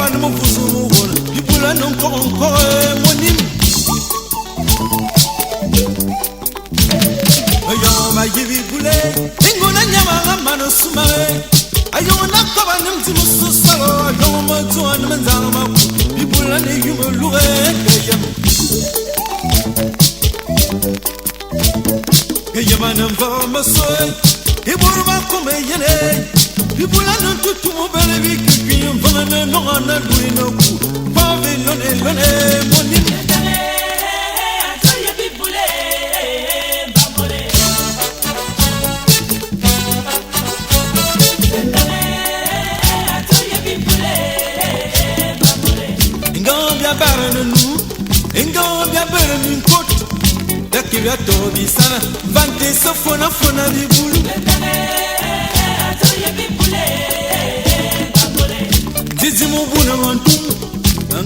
kabani mufuzu mubona bibula nonkonko monim ayo mayibi bule ingona nyama ngamano sumare ayo nakabani mtimusu salo ayo matuan manzama bibula ne yumulure kayam kayamana mvama soy iburba kome yene bibula no tutumo bele biki mvana no ana duino ku pave lone lone monim Engambia berni kot dakivya tobi sana vante sofona fona bibulu Jizimu buna ngantum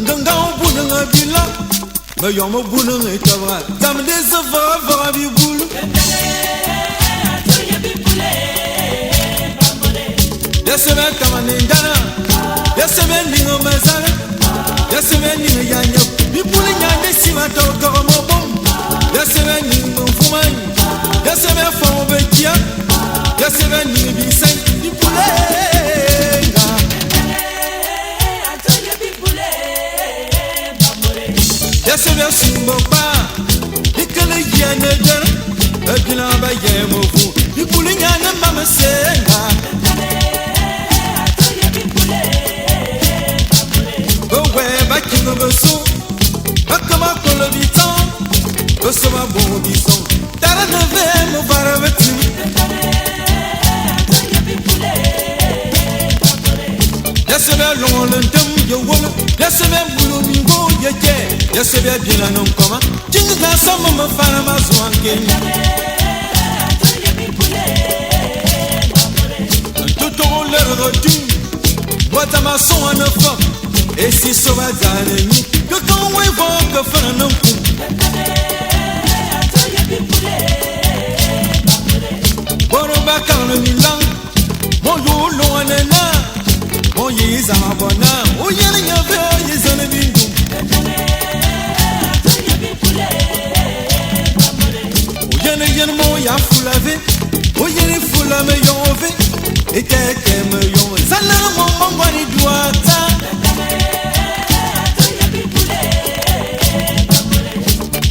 nganga buna ngabila bayomo buna ngitaba zamde zava bibulu Yaseme kamanendana Yaseme ningo mazana Yaseme ningo yanya bibulu nyande sima toko mobom Yaseme ningo mfumani Yaseme fobekia Yaseme ningo bisay bibule Yaseme simbo pa Ikele yene dana Abina ba yemo fu bibulu nyande mama senga So, akama kolo bitan, osoma bon bison. Tara neve mo varaveti. Yasebe long lentum yo wolo, yasebe bulu mingo yeke, yasebe bila non koma. Jinga sama ma fana ma zwanke. Toto le rotu, wata ma son anefa. Et si sauvazane ni que quand on évoque faire un coup Boroba quand le milan Mon yolo anena Mon yiza mabona O yene nyave yizane bingu O yene mo ya fulave O yene fulame yove Et keke me yove Salama mon mangwani duata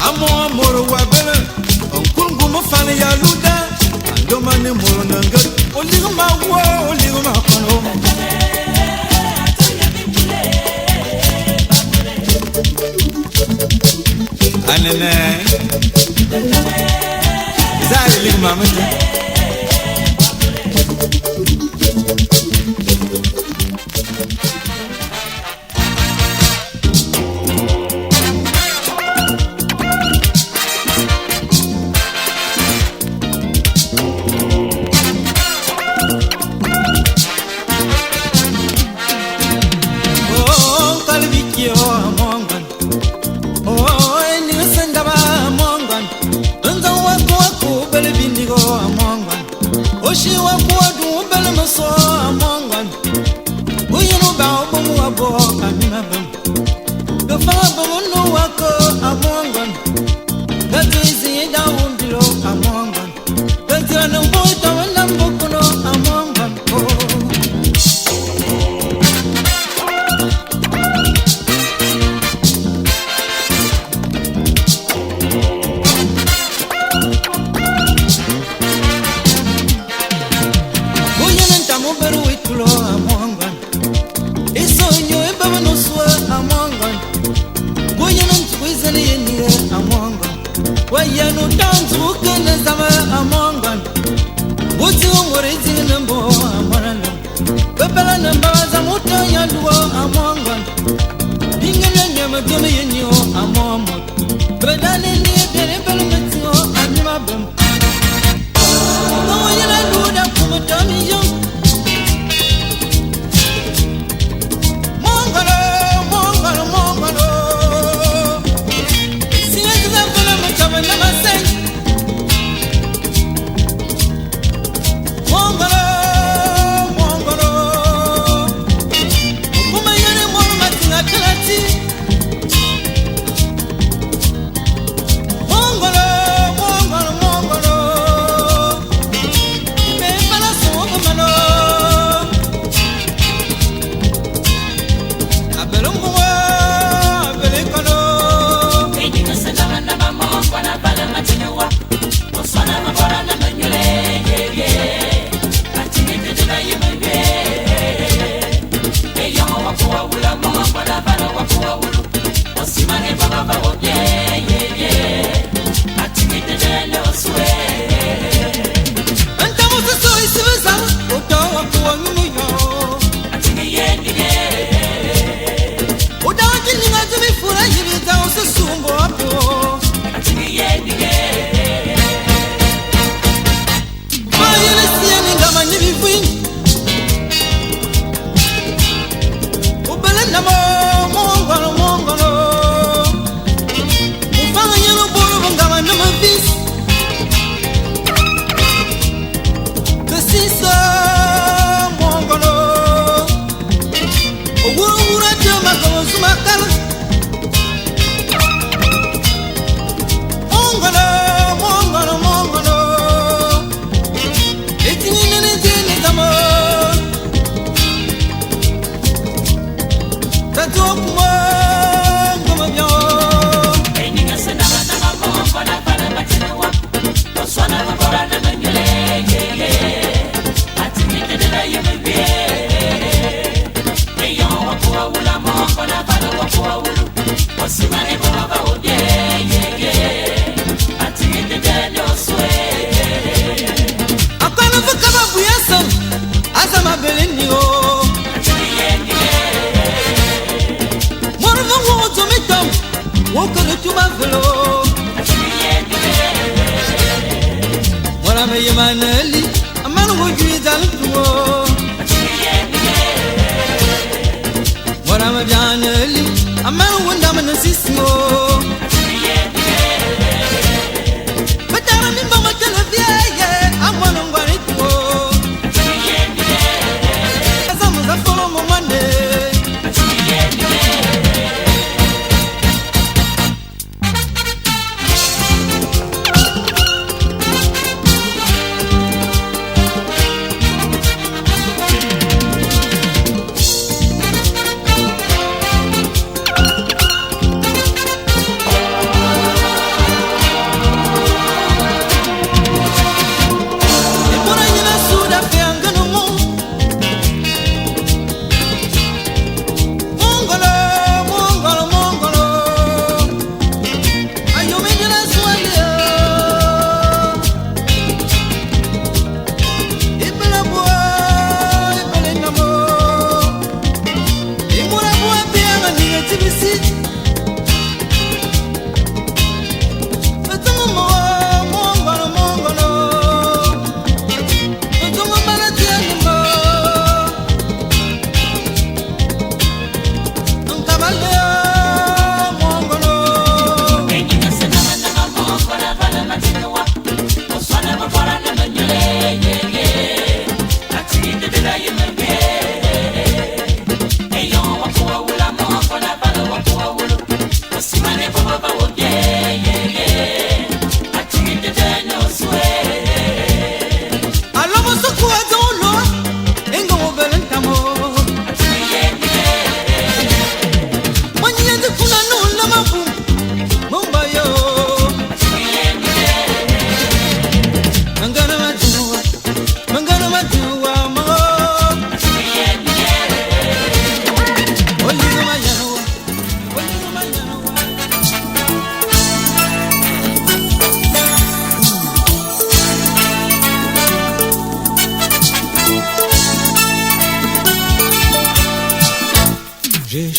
Amor wa bele onkungu mo fane ya luda ando mane moro nanga oligo ma wo oligo ma kono anene zari ligo ma mate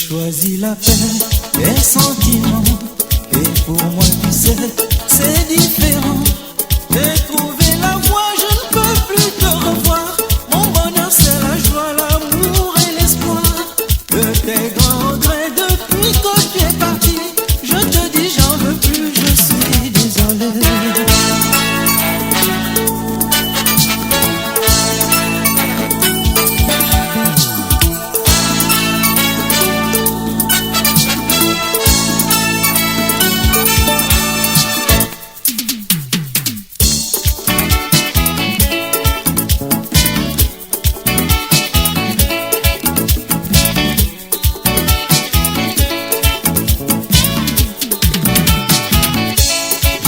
choisi la paix et sentiment. Et pour moi, tu sais, c'est différent. J'ai trouvé la voie, je ne peux plus te revoir. Mon bonheur, c'est la joie, l'amour et l'espoir. De tes grands regrets, depuis que tu es parti, je te dis, j'en veux plus, je suis désolé.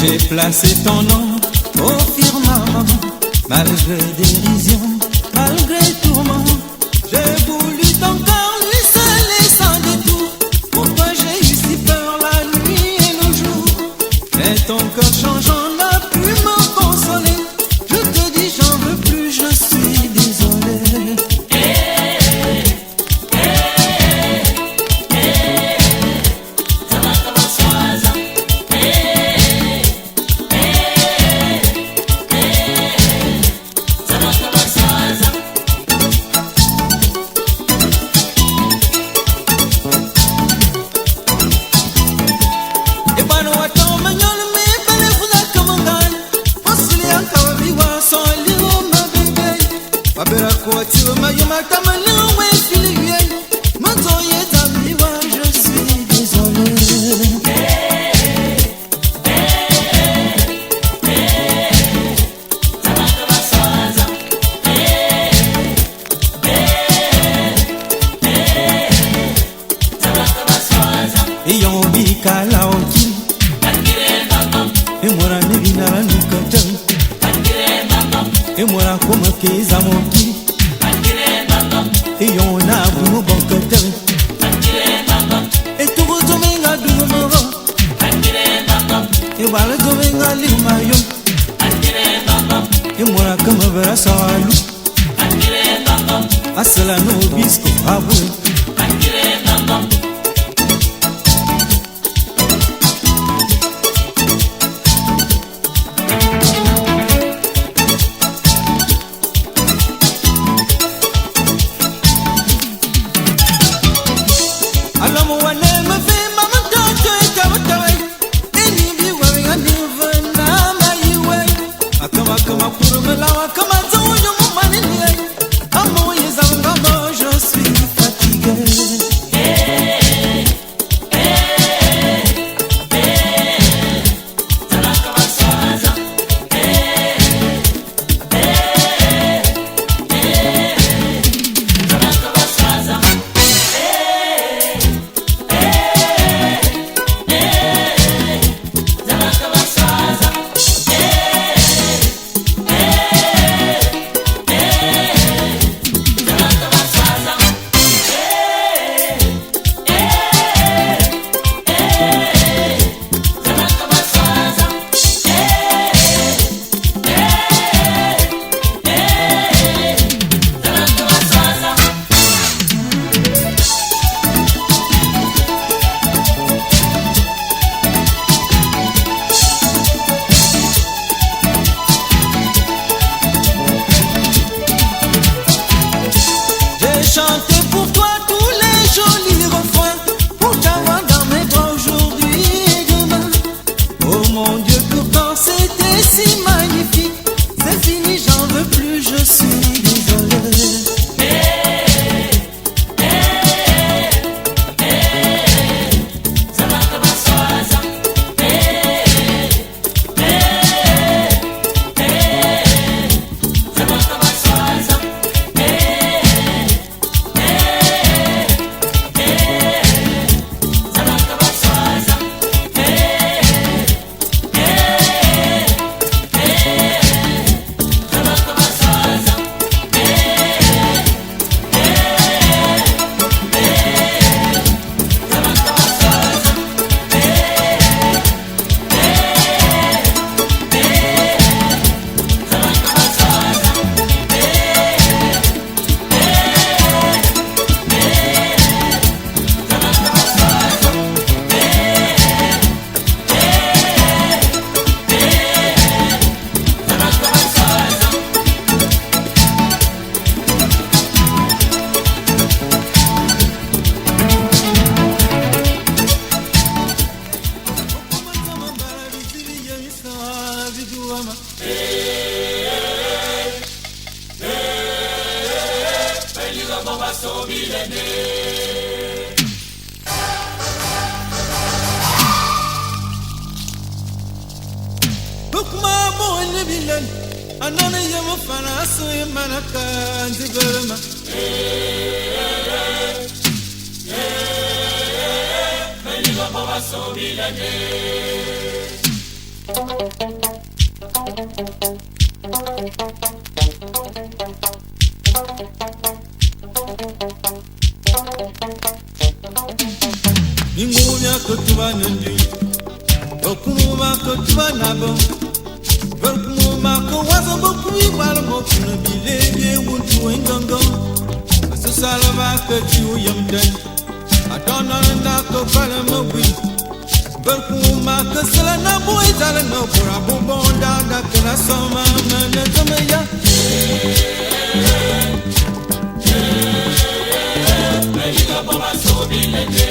J'ai placé ton nom au firmament, malgré dérision, malgré tourment. J'ai voulu ton corps lui seul et sans détour. Pourquoi j'ai eu si peur la nuit et le jour? Mais ton cœur changeant n'a pu me consoler. Je te dis j'en veux plus, je suis désolé. Je suis désolé. Yon bika laoki Emora nebinara nukata Emora koma keza moki Yon abu bokata Eturo domenga dumoro Ebala domenga limayo Emora kama vera sawalu Asala no bisko abu je suis fatigué. Anana yama fana so yama kanzi verma. Meligo baba so bilane. Ningunya kutuba nandi, okuma kutuba nabo. Berkumuma kuwaza bokui wala mokuna bilebye wuntu engongo. Asusala kati uyamdai, adona na kopala mokui. Berkumuma kusala na boy zala no pura bonda da kala soma na tameya. Melika boba sobilete.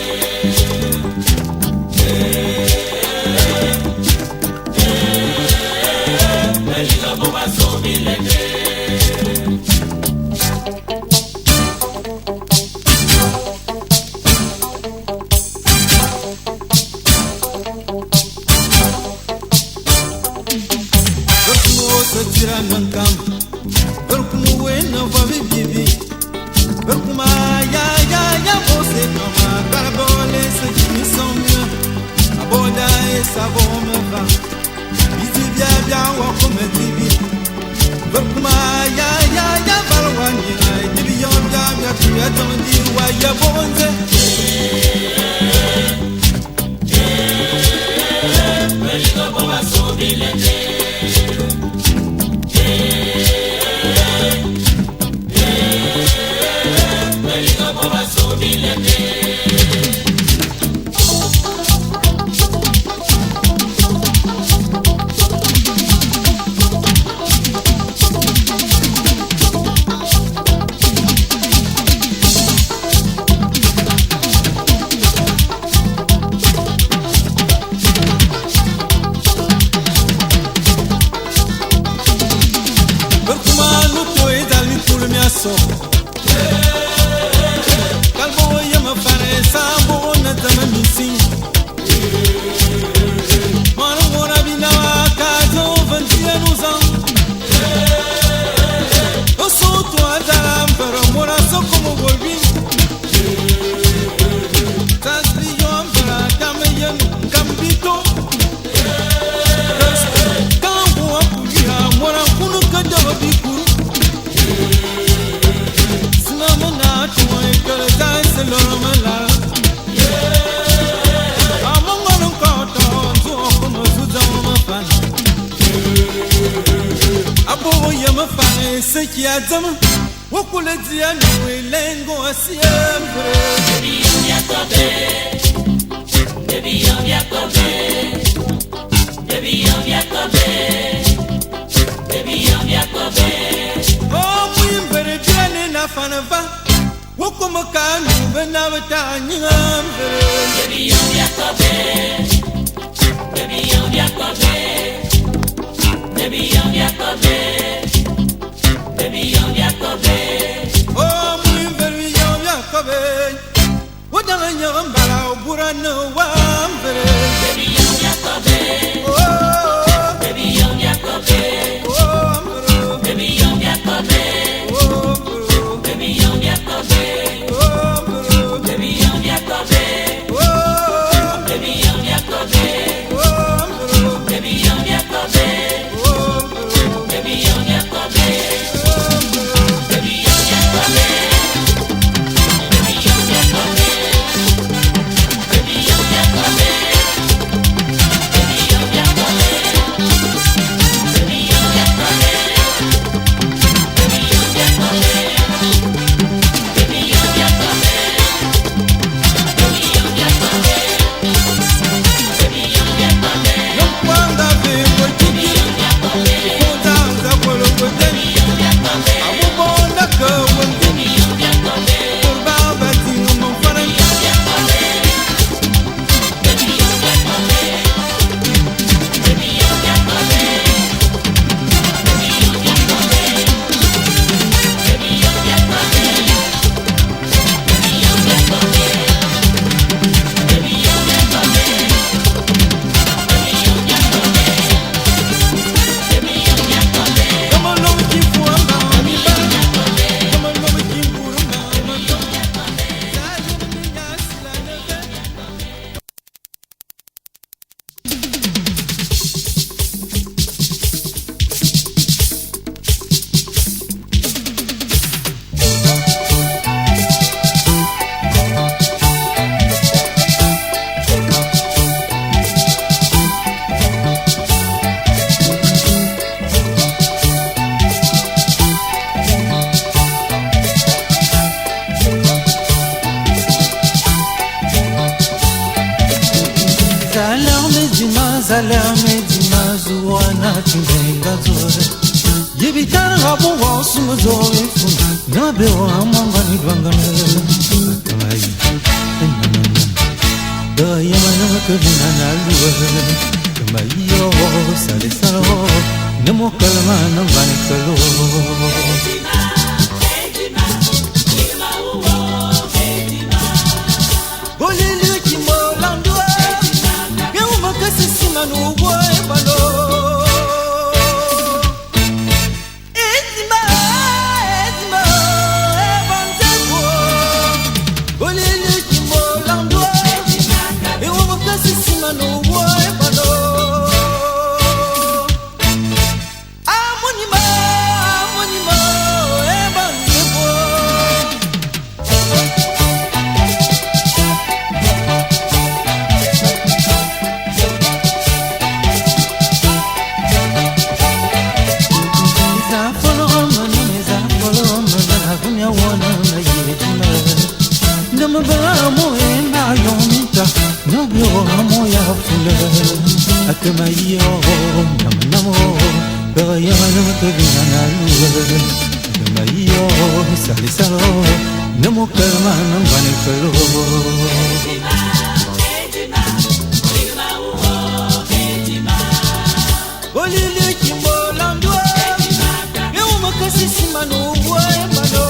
zalame dimazuana tingenga zoe yebitana ngabo wasumu zoe funa nabe amanga ni dwangana kamai da yamana kabina na luwa kamai yo sale salo nemo kalma na vane kalo no boy balo Edima Evantebo Bolele Kimbo Lando E wo kasi sima no boy balo Amonima Evantebo Akamayo namo kaya namo kabina na luwa akamayo sali salo namo kalma nam bane kalo olile kimbo landwa eu makasi simano boy balo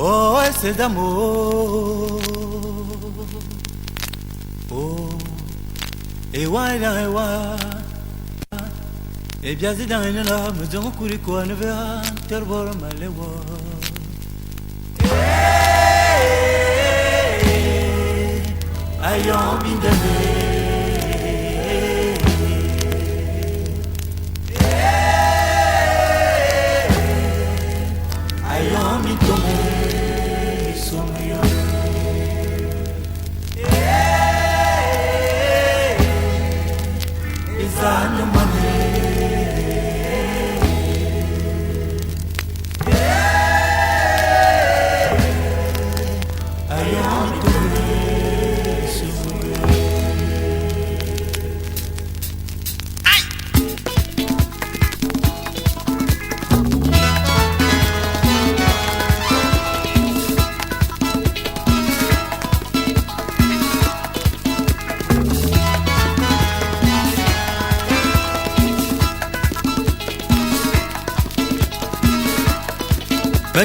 Oh, c'est d'amour. Oh, et wa. Et bien, c'est dans une lame, je m'en couris quoi, ne verra, terbor malewa. Ayons bindane.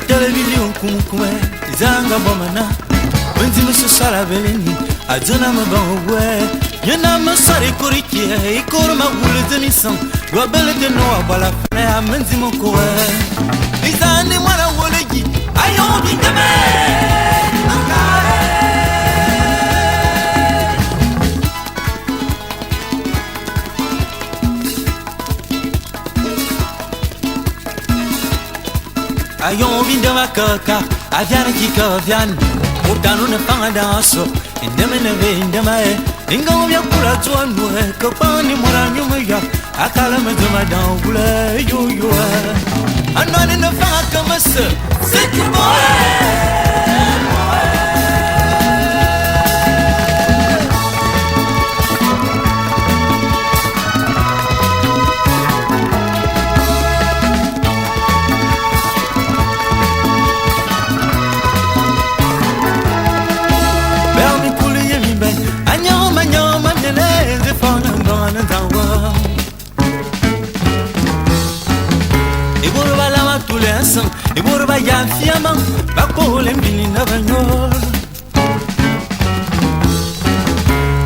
television kumukwe izanga bomana wenzi musala beleni azona mabangwe yana masari kurikia ikorma wulze misan wabele de no abala fa menzi mokwe izani mwana wolegi ayo bidame ayon bindama kaka aviana kika avian utanu ne fanga danso indeme ne ve indema e ingo bya kula tuanu e kopani mora nyuma ya akala me dama dan bule yo yo anani ne fanga kama se c'est tout bon e borba ya fiama ba kole mbini na banyor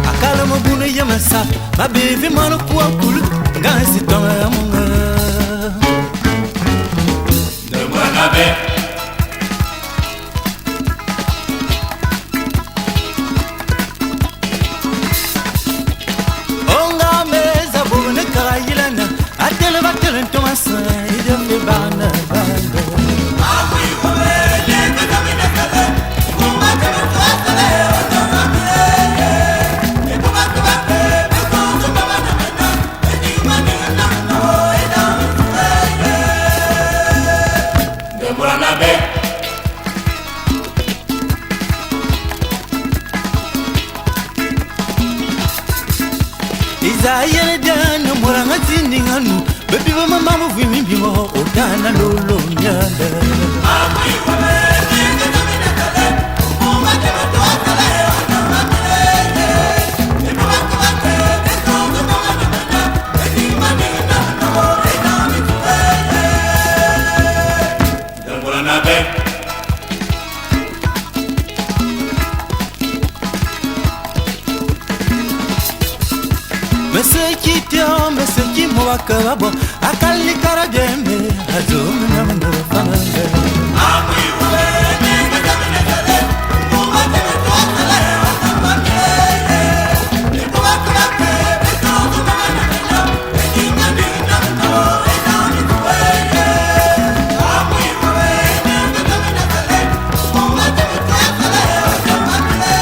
akala mo bune yamasa ba bevi mano kwa kulu ngasi tama ya munga de mwana be onga meza bune kayilana atele bakele tomasa ide me bana Izayele dana moranga tindinganu baby mama mama vimi biwo otana lolo nyanda amui kwame nenge tamina kale mama tema to akale ona makele e mama kwake e tongo mama na e di mani na no e na mi kwele dambura na be Meseki mwakabo akali karajembe azuna mndo fanande amwi we nenge tamine kale mama teme to akale ona makele e mama kwake e tongo mama na e di mani na no e na mi kwele amwi we nenge tamine kale mama teme to akale ona makele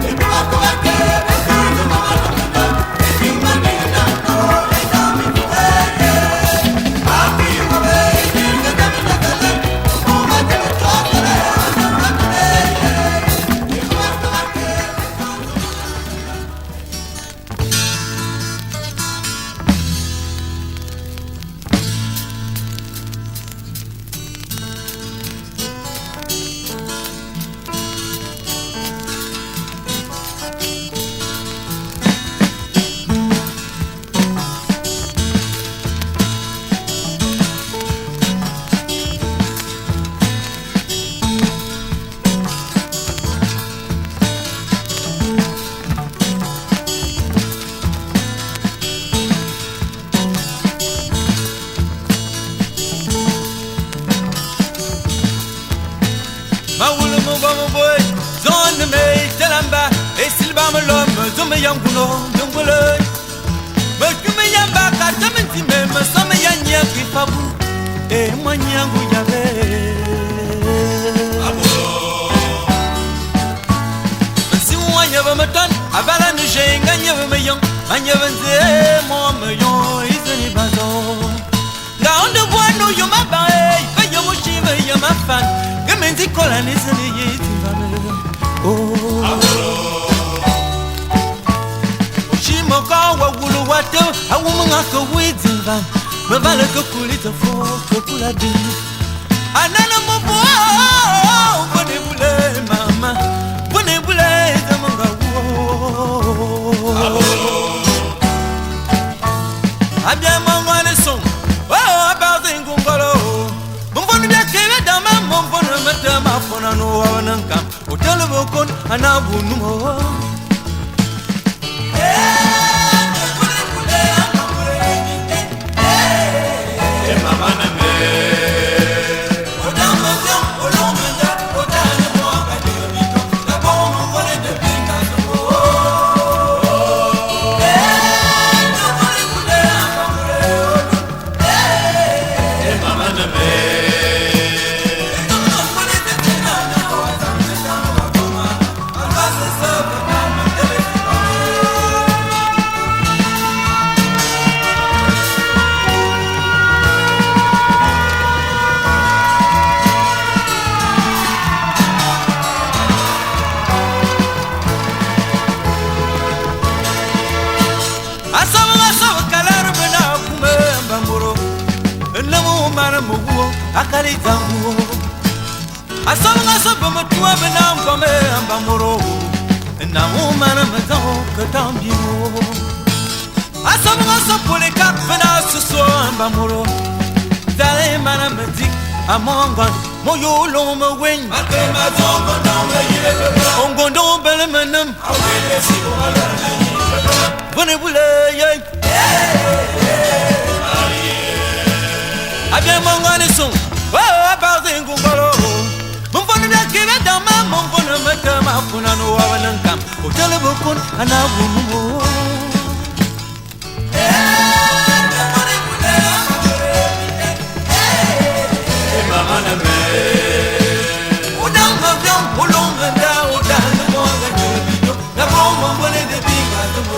e mama kwake e tongo mama na e di mani Yanguno, Dungule, but you may have back at the member, some Yanya Pipabu, a Manyangu Yabe. But you ever met done, a balan shame, and you ever young, and you ever say, Mama, is any bazo. Now the one who you my bay, but you wish you my fan, you mean the colon is oh. Mokawa wulu watu awumunga ko widimba mavala ko kulita fo ko kuladi anana mobo bone bule mama bone bule zamanga wo abia mangwane son oh about ngongolo mbonu bya kebe anabunumo. Akali zangu asanga sobo mtua bena mbame mbamoro na umana mazao katambimo asanga sobo le kat bena suso mbamoro dale mana mazik amonga moyo lo me wen akema zongo ndonga yele ongondo bele menam awele si wala bone bule ye abia mangane son Abarze ngungolo Mumfonu na kibe dama Mumfonu metama Funanu wawalankam Hotele bokun Anabunumo Mama na me Udanga vyam Ulonga da Udanga mwanga Jubito Na bomba mwale de binga Tumo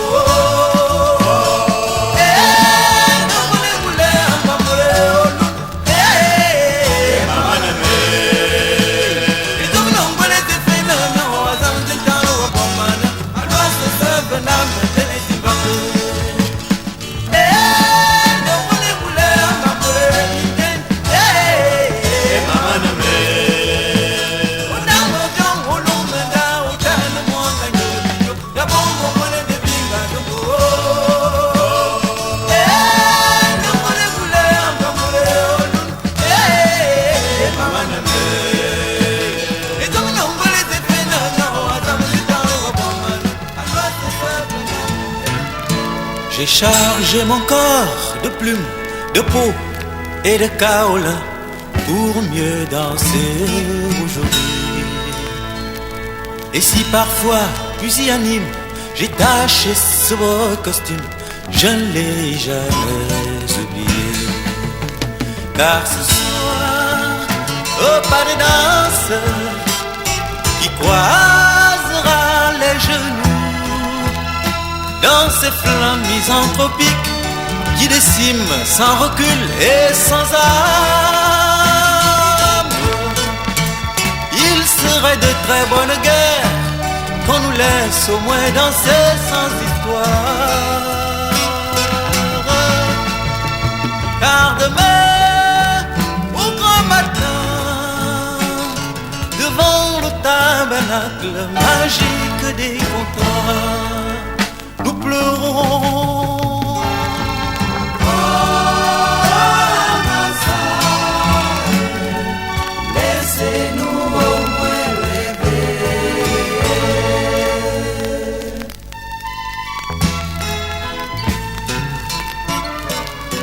J'ai chargé mon corps de plumes, de peau et de kaola pour mieux danser aujourd'hui. Et si parfois, pusillanime, j'ai taché ce beau costume, je ne l'ai jamais oublié. Car ce soir, au pas de danse qui croisera les genoux dans ces flammes misanthropiques qui déciment sans recul et sans âme. Il serait de très bonne guerre qu'on nous laisse au moins danser sans histoire. Car demain, au grand matin, devant le tabernacle magique des comptoirs, nous pleurons. Laissez-nous au moins rêver.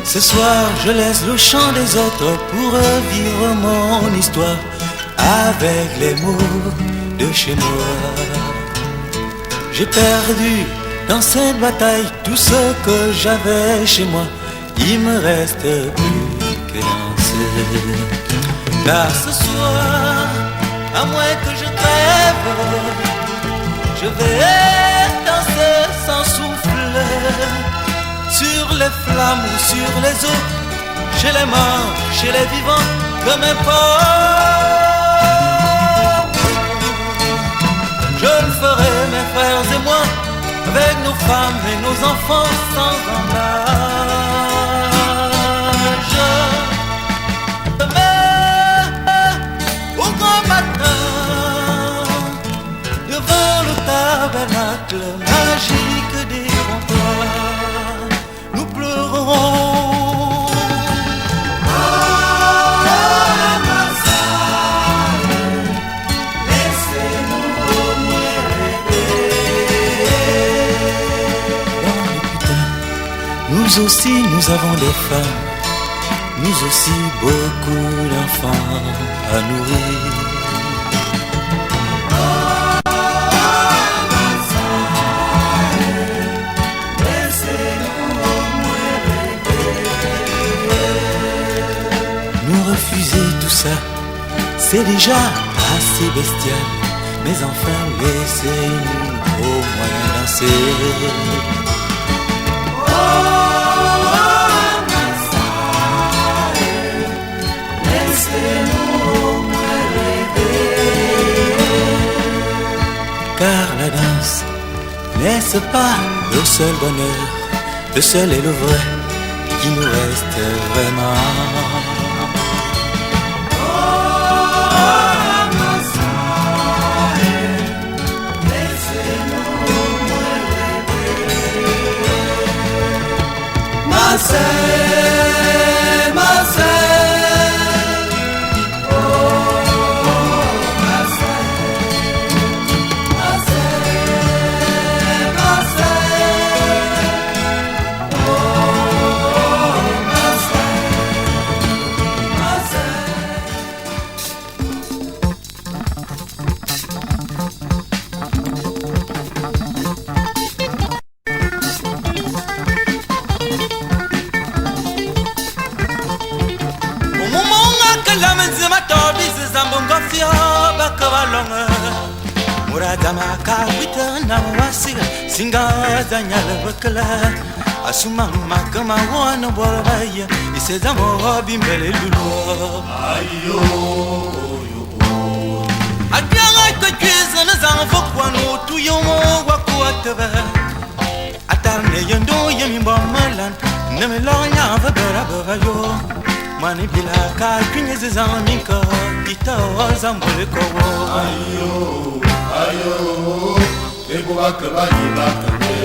Ce soir, je laisse le chant des autres pour revivre mon histoire avec les mots de chez moi. J'ai perdu dans cette bataille tout ce que j'avais chez moi. Il me reste plus que danser. Car ce soir, à moins que je crève, je vais danser sans souffle sur les flammes ou sur les eaux, chez les morts, chez les vivants, comme un pote. Je le ferai, mes frères et moi, avec nos femmes et nos enfants sans embâche. Demain, au grand matin, devant le tabernacle magique des comptoirs, nous pleurons. Laissez-nous au moins Nous aussi nous avons des femmes, nous aussi beaucoup d'enfants à nourrir. Nous refuser tout ça, c'est déjà assez bestial. Mais enfin laissez-nous au moins danser. Car la danse n'est-ce pas le seul bonheur, le seul et le vrai qui nous reste vraiment. Marseille, Marseille, oh Marseille, Marseille, Marseille, oh Marseille, Muradama kawita na wasira singa zanyala bakala asuma makama wana boraya iseza mo bimbele lulu ayo agyanga kwiza na zanfo kwano tuyomo wakuataba atarne yondo yemi bomalan nemelonya vabara yo mani bila ka kwinyeze zaminka itawaza mbole ko ayo ayo ebo bakabani bakande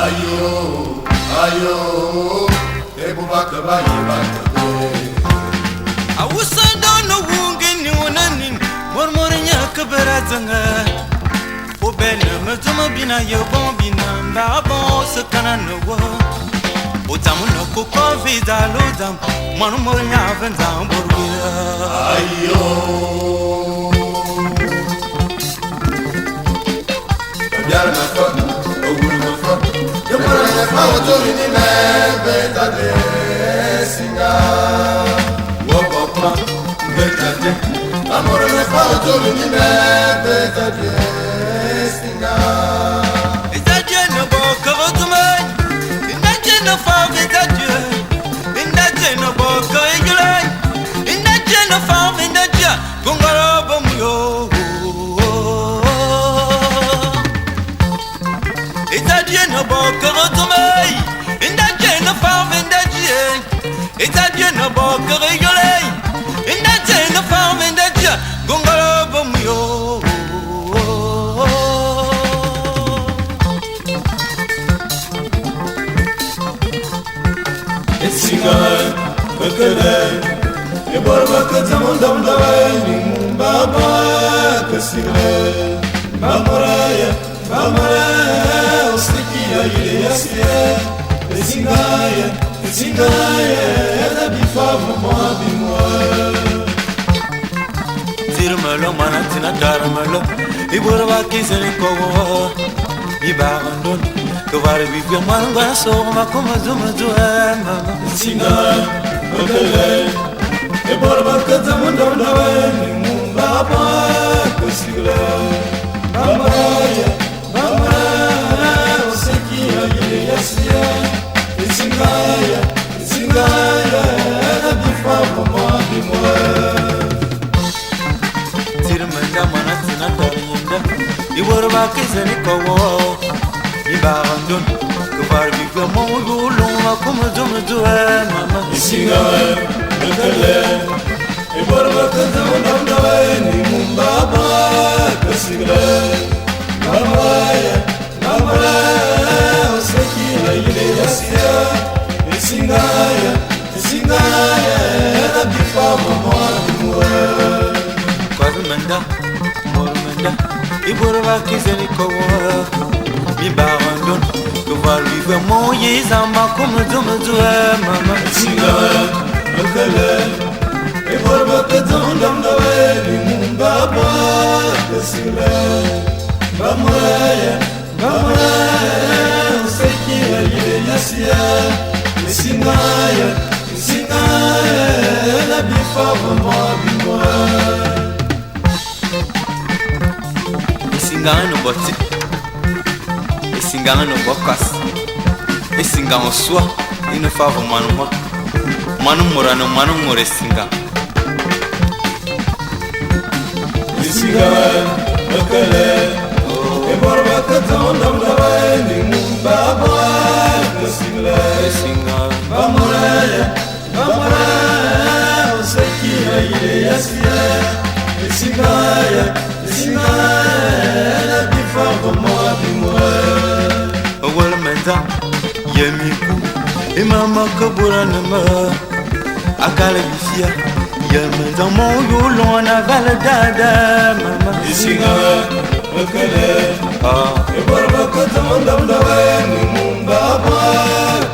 ayo ayo ebo bakabani bakande awusa dono wungeni wonanin mormornya kabarazanga obena mazuma bina yo bombina mbabo sakana no Otamuno koko vida lodam mormornya vanzam borwira ayo Yara na fona, oguru na fona. Yamara na fona, tori ni mebe tade singa. Wopopma, betade. Amora na fona, tori ni mebe tade singa. Itadie no boka votumai, inadie no fave tadie, inadie no boka igulai, inadie no fave inadie, gongara bomuyo. Itadie no boka votumai, inadie no fave inadie, itadie no boka igulai, inadie no fave inadie, gongara bomuyo. Singai, bekelai, eborba katamundam dawai, baba kasingai, bamoraya, bamoraya, ostikia ile yasia, singaya, singaya, ela bifava moabimwa. Zirmelo manatina darmelo, eborba kiseni kowa, ibarandon. Tovare vivia maranga soma como zuma zuema Singa, okele E borba kata munda undawani Mumbaba kusigla Bamaraya, bamaraya Osekia yile yasia Singaya, singaya Eda bifava mwadi mwa Tirmenda manatina tarinda E borba kizeni kowo Ibarandon, que var vivre mon loulon, comme je me dois, maman. Isinga, le télé, et borba kata ni mumbaba, que sigle. Mamaya, mamaya, oseki la ile yasia. Isingaya, isingaya, la bifa maman moi. Quase manda, mormanda, e borba kizeni kowa. Mi barandon, que va lui vraiment yezamba comme domodoa mama singa makale e borba katondam daweli mumbaba kasila bamaya sekira ile yasia singaya la bifa vraiment bimwa singano botti singano bokas singano soi ino favo manu morano manu more singa singa makale e borba katondam daweli mumbaba kasila singa bamaya sekira ile yasia singaya la bifa vraiment bimwa wala menda yemiku imama kabura nama akala bifia yemenda mo yolo na vala dada mama isinga makale e barba katondam dawani mumbaba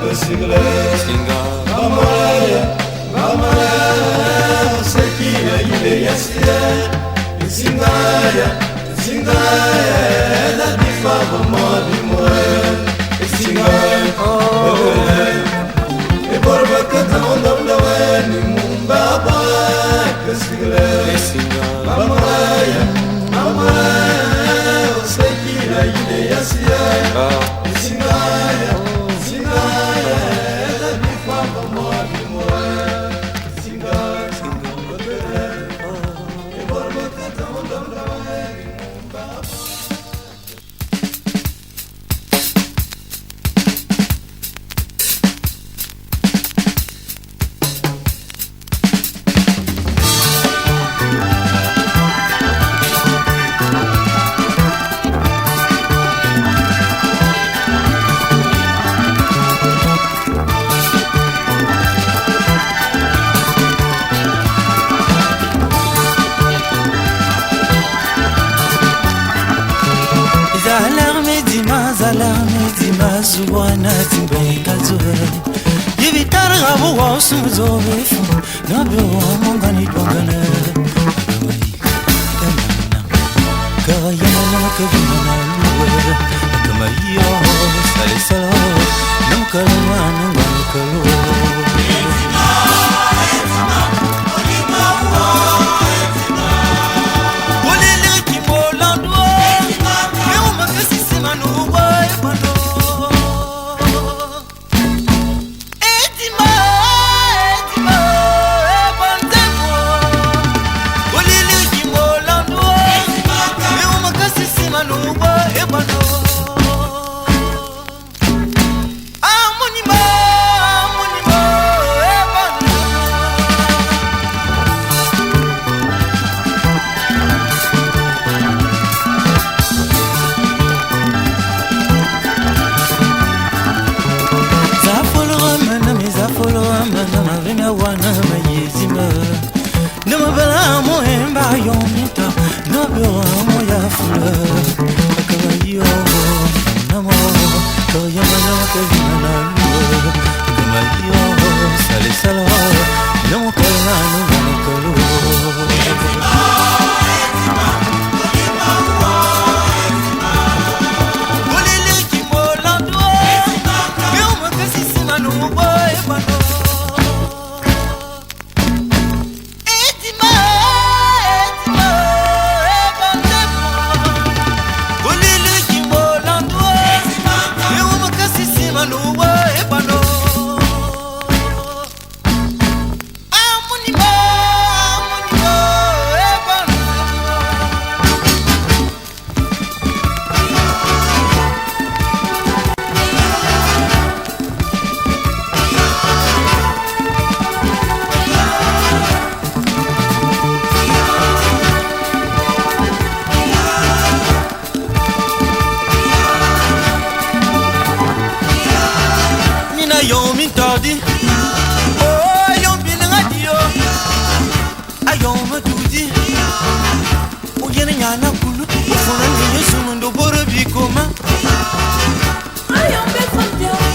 kasila singa bamaya sekira ile yasia singaya la bifa vraiment bimwa e borba katondam dawani mumbaba kasila bamaya sekira ile yasia singaya la bifa vraiment bimwa e borba katondam dawani mumbaba. Alarme dimas wana timbenga zoe Yivitar rabu wasu zoe fu Nabe wa mongani dwangane Kaya yana kabina luwe Kama iyo sale salo Namkalama namkalo Ayombe from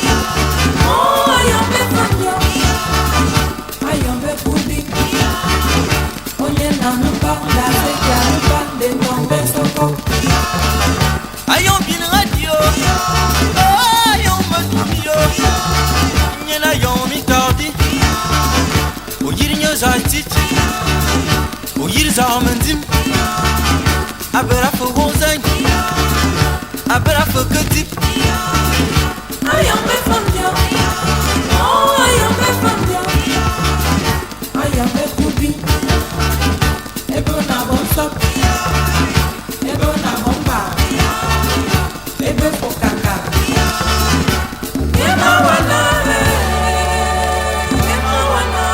Charmandim, Abera for Rosine, Abera for Kutip. I am a family. Oh, I am a family. I am a kubi. Ebo na bonsop. Ebo na bomba. Ebo fokaka. Yema wana. Yema wana.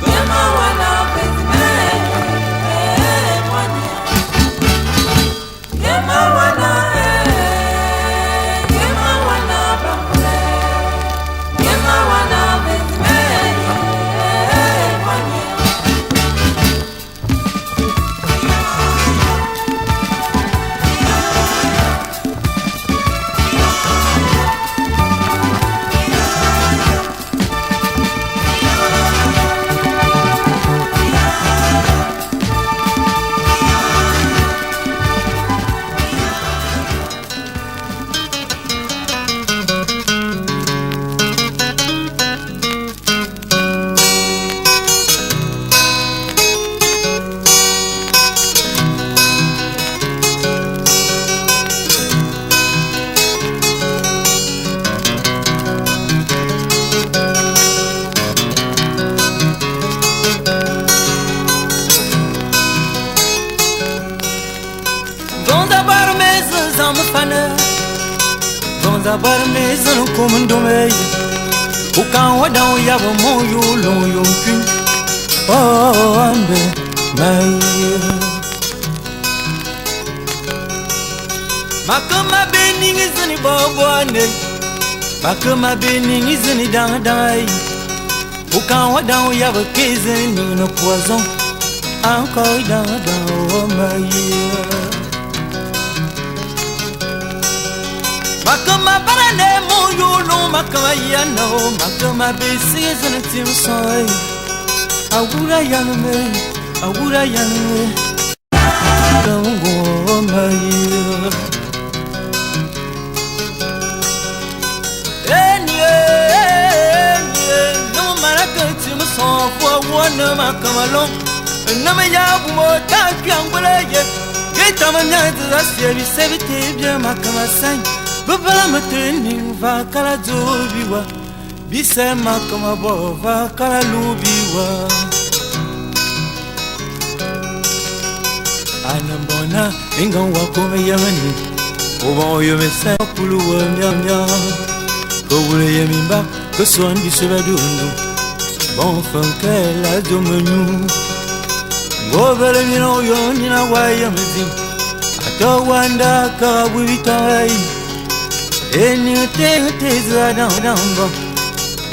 Yema wana. Yema wana. Zabar mezan komando mey Ukan wadan yabo mo yolo yonkin Oh ambe may Makama bening izini babwane Makama bening izini dandai Ukan wadan yabo kezeni no poison Encore dandan oh may Makama barane mo yolo makama yano makama besi zana tim soy awura yanme dango maye enye no maraka tim so for one makama long na me ya mo ta piangole ye geta manya za sebi sebi te bien makama san Baba mateni va kala zobiwa Bisema kama bova kala lubiwa Anambona inga wakome yamani Oba yome sa puluwa mya Kowule yemimba Koswandi sebadundu Bon fanke la domenu Ngobele mino yonina wayamazim Ato wanda kawibitai Eni te zadamba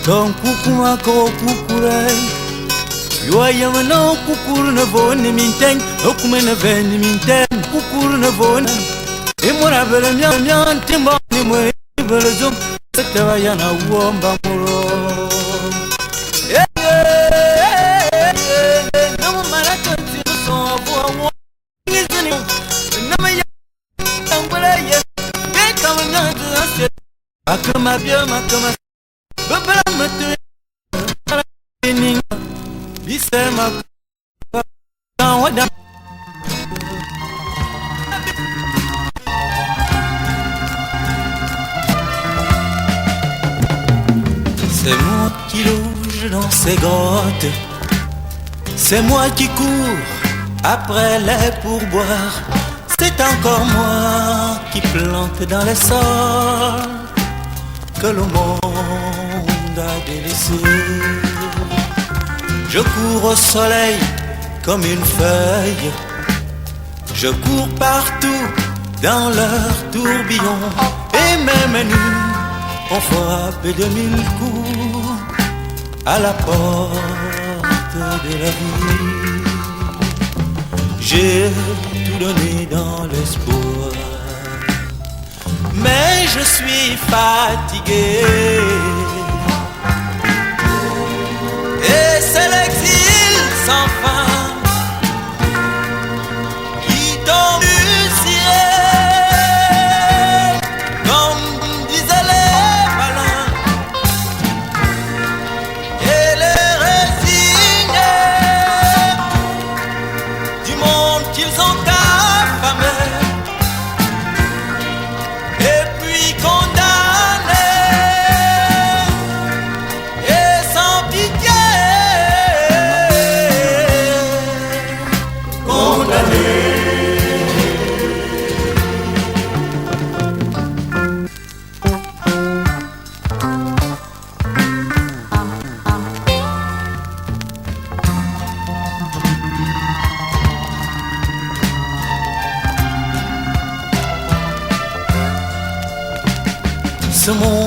Don kukuma ko kukurai Yoyama no kukuru na voni minteng Okume na veni minteng Kukuru na voni Imura bele myan timba ni mwe bele zum Setewa yana uomba muro Namu maraka tino so abuwa Ngizini Nama ya Tambule ye Kama nyanza ase Makama bia makama Babala matu Ninga Bise makama Wada C'est moi qui loge dans ces grottes C'est moi qui cours après les pourboires C'est encore moi qui plante dans les sols Que le monde a délaissé Je cours au soleil comme une feuille Je cours partout dans leur tourbillon Et même nous on frappe de 1000 coups à la porte de la vie. J'ai tout donné dans l'espoir, mais je suis fatigué. Et c'est l'exil sans fin qui tombe du ciel, comme disaient les malins, et les résignés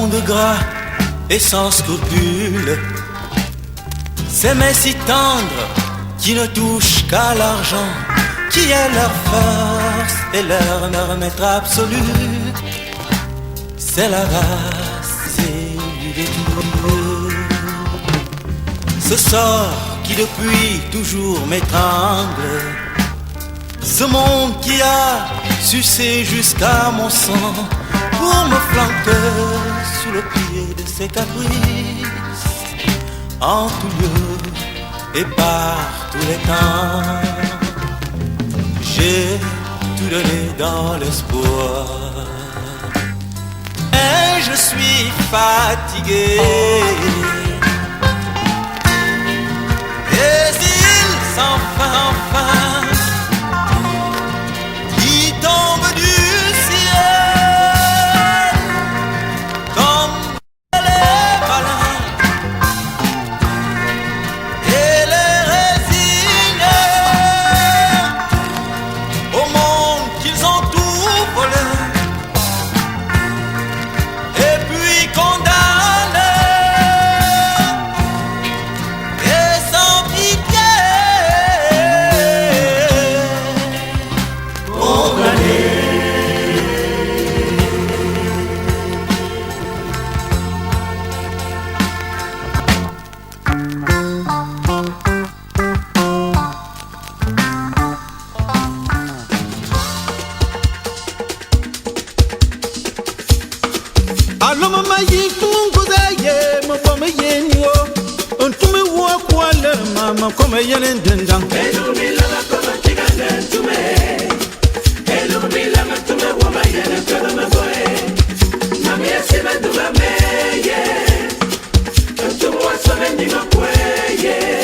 de gras et sans scrupules, ces mains si tendres qui ne touchent qu'à l'argent, qui est leur force et leur maître absolu. C'est la race élue des dieux. Ce sort qui depuis toujours m'étrangle, ce monde qui a sucé jusqu'à mon sang pour me flanquer sous le pied de ses caprices, en tout lieu et par tous les temps. J'ai tout donné dans l'espoir et je suis fatigué. Et il s'en va enfin qui tombe du ciel comme les malins et les résignés au monde qu'ils ont tout volé et puis condamnés et sans pitié condamnés. Alo mama yi kunguza ye mo kome yeni wo ontume wo kwale mama kome yene ndendang yeah.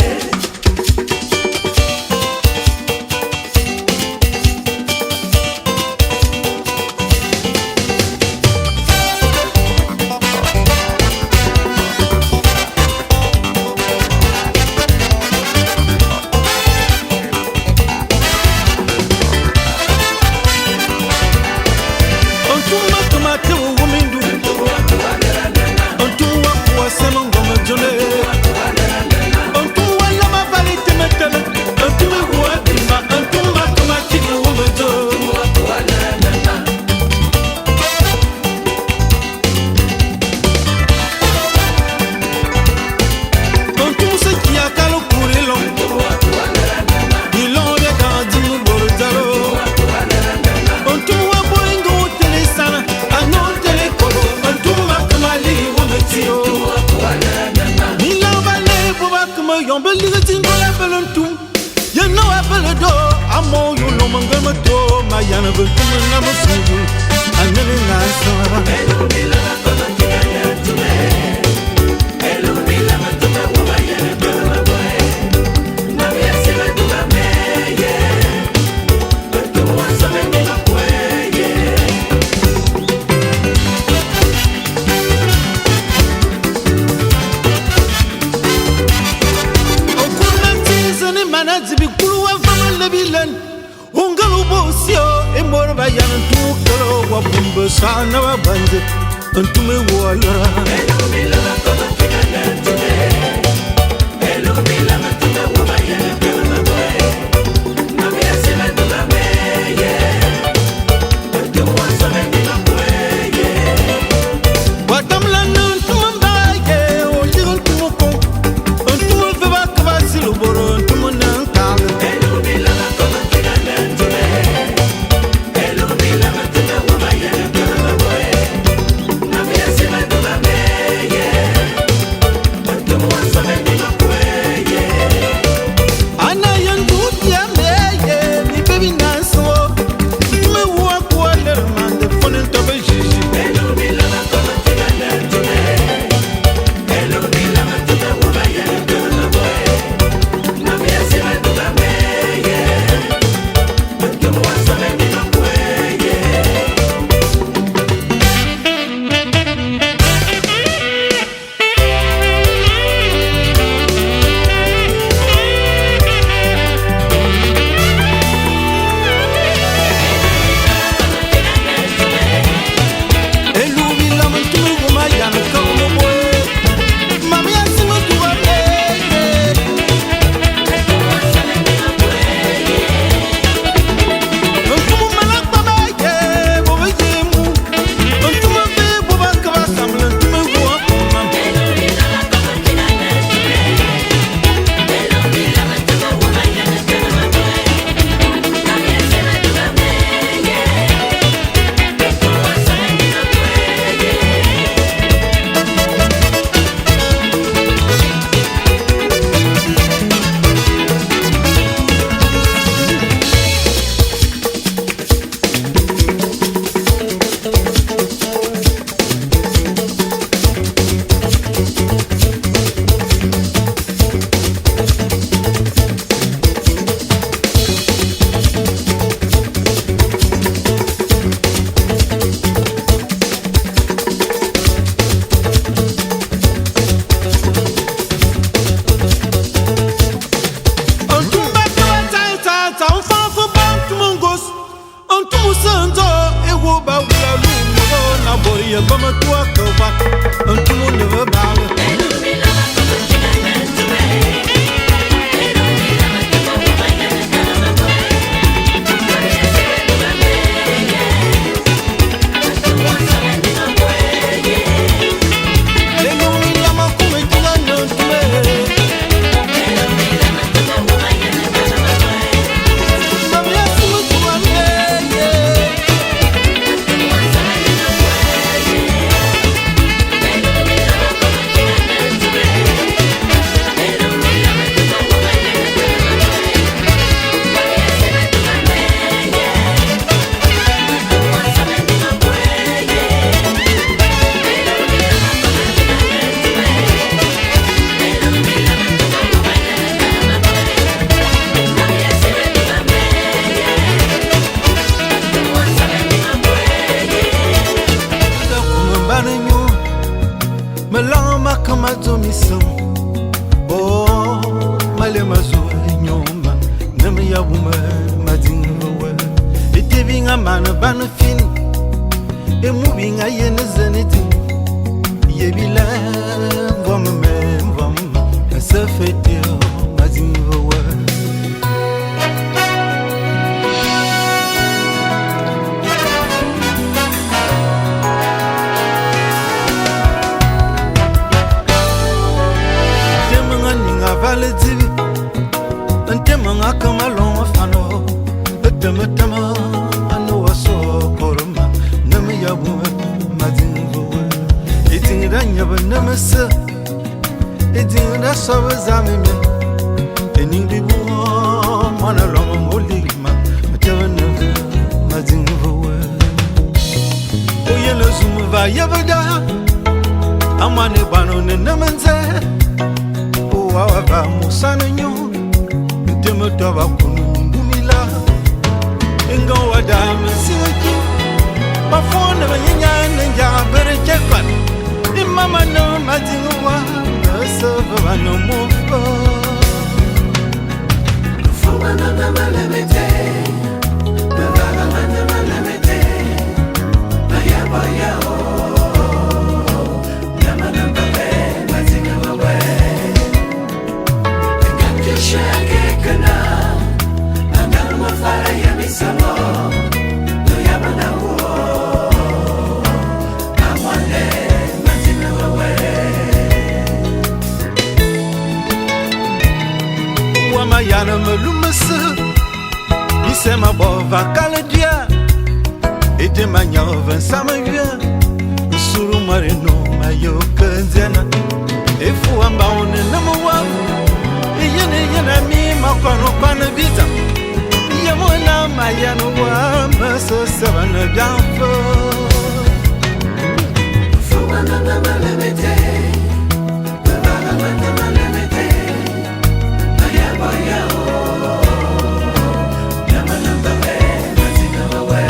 Malama kama zomiso Oh male mazo nyoma Nama ya wuma madinwa Ite binga mana bana fini Emu binga yene zaneti Yebila Vama Asafete madinwa Valetivi, Antemanga Kamalon Fano, Tematama, and no so Koroma, Namia woman, Madinvo, eating it on your nemesis, eating that service army, and in the war, one along holy man, whatever never, Madinvo. Oh, yellow Zumba, Yavada, I'm on a ban on the Namanze. Wawa musana nyo Ntemoto wakunumila Inga wadame sinaki Mafona wanyanya nja bere chekwan Imama no majingwa Nasova wano mufo Fuma na malemete Nalala na malemete Ayaba yao Yama na mbabe Mazinga wawe Shake kana Nandang mafara ya misamo Noyama na uo Amwane Mazina wawe Wamayana malumasa Isema bova kaladia Ede manyova samayua Suru marino mayo kanzena Efu amba one namawa Yene mi makono kwana vita Yamona mayano wa maso sabana jamfo Fumana na malemete Bala na malemete Ayaba yao Yamana mbabe Mazina wawe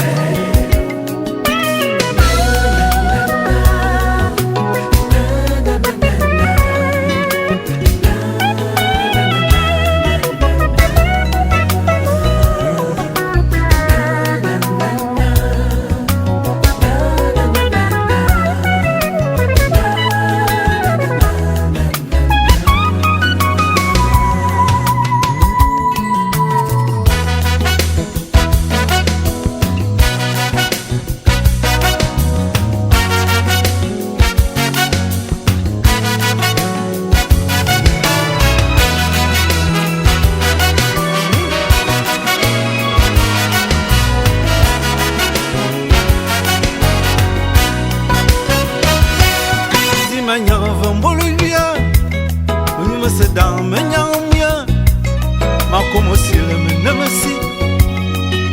Como si le menamasi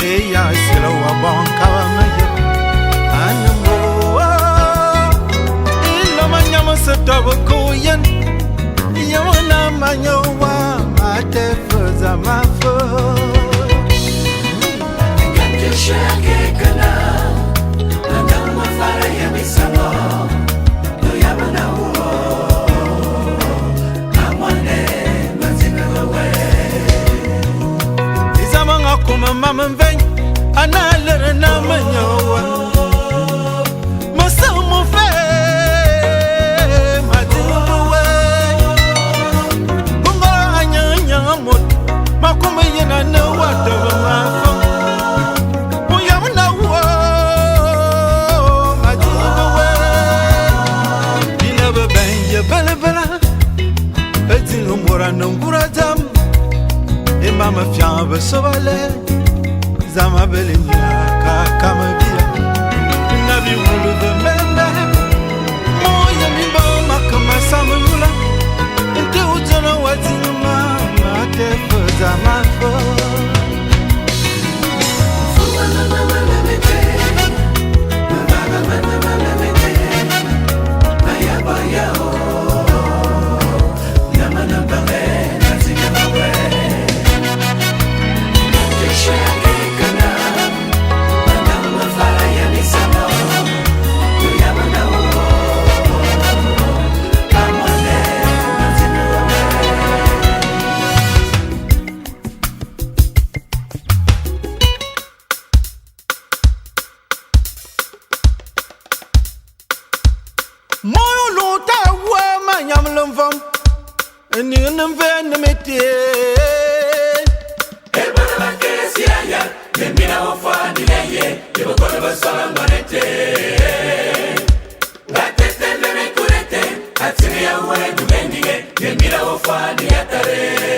Eya sila wabon kawamaya Anambo Ila manyama setawa koyan Yawana manyawa Mate fuza mafo Ngante shake kana Nandang mafara ya misamo Noyama na uo Amwane Mazina wawe Kuma mama veng Analere na manyawa Masa mo fe Madiwe Bunga anyanya mot Makuma yena na wata wa mafo Muya mna uwa Madiwe Dinaba ben ya bela bela Edin umura nungura jam Mama fiamba sobale Zama belimia kama bia Nabi wulu de mende Moya mimba makama samula Inte ujana wazima Mate fuza mafo Fumana na malemete Nalala na malemete Ayaba yao Yama na mbabe Mazina wawe Shake kana ni nan ven mete El bona la que si aya, que mira o fa ni leye, que va con la sala manete. La tete le me curete, atiri ya we du mendige, que mira o fa ni atare.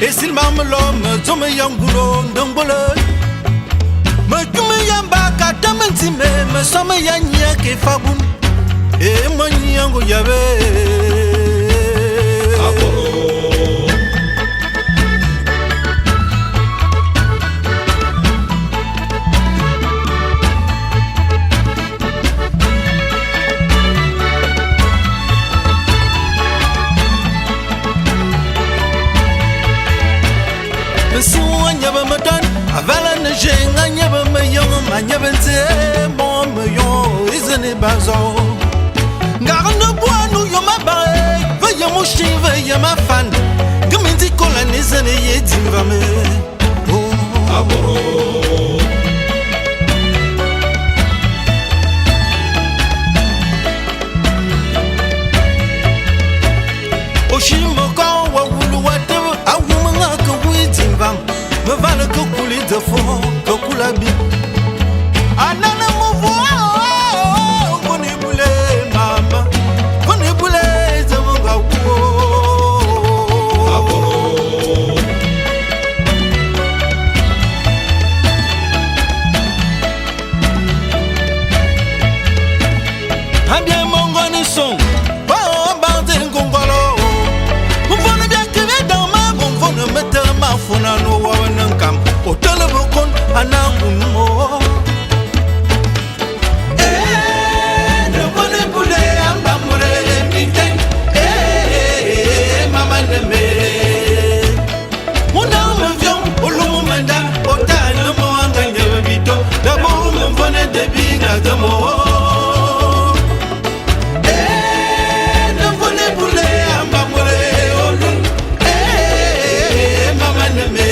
Esil mamlo me tome yangulo ndombole. Me tume yamba katamenti me some yanya ke fabum. E manyango yabe. Avala ne jenga nyeba me yong ma nyeba nte mon me yon izene bazo Ngarno boanu yo ma bae Veye mo shin veye ma fan Geminti kola nizene ye dimva me Aboro Oshimo kwa wa wulu whatever a woman ka widimva Me vale que coule de fond, que coule à bien. Anana mouvo, kone boule mama, kone boule zamonga wo. Abia mongoni son, pa bande ngongolo. Mvone bien que dans ma mvone mette ma fona no wa. O telebokon anagumo no bone bule amba more miten mama neme Muna mvion olumu menda o tana mo anga nyebito da bo mvone de binga demo no bone bule amba more olu mama neme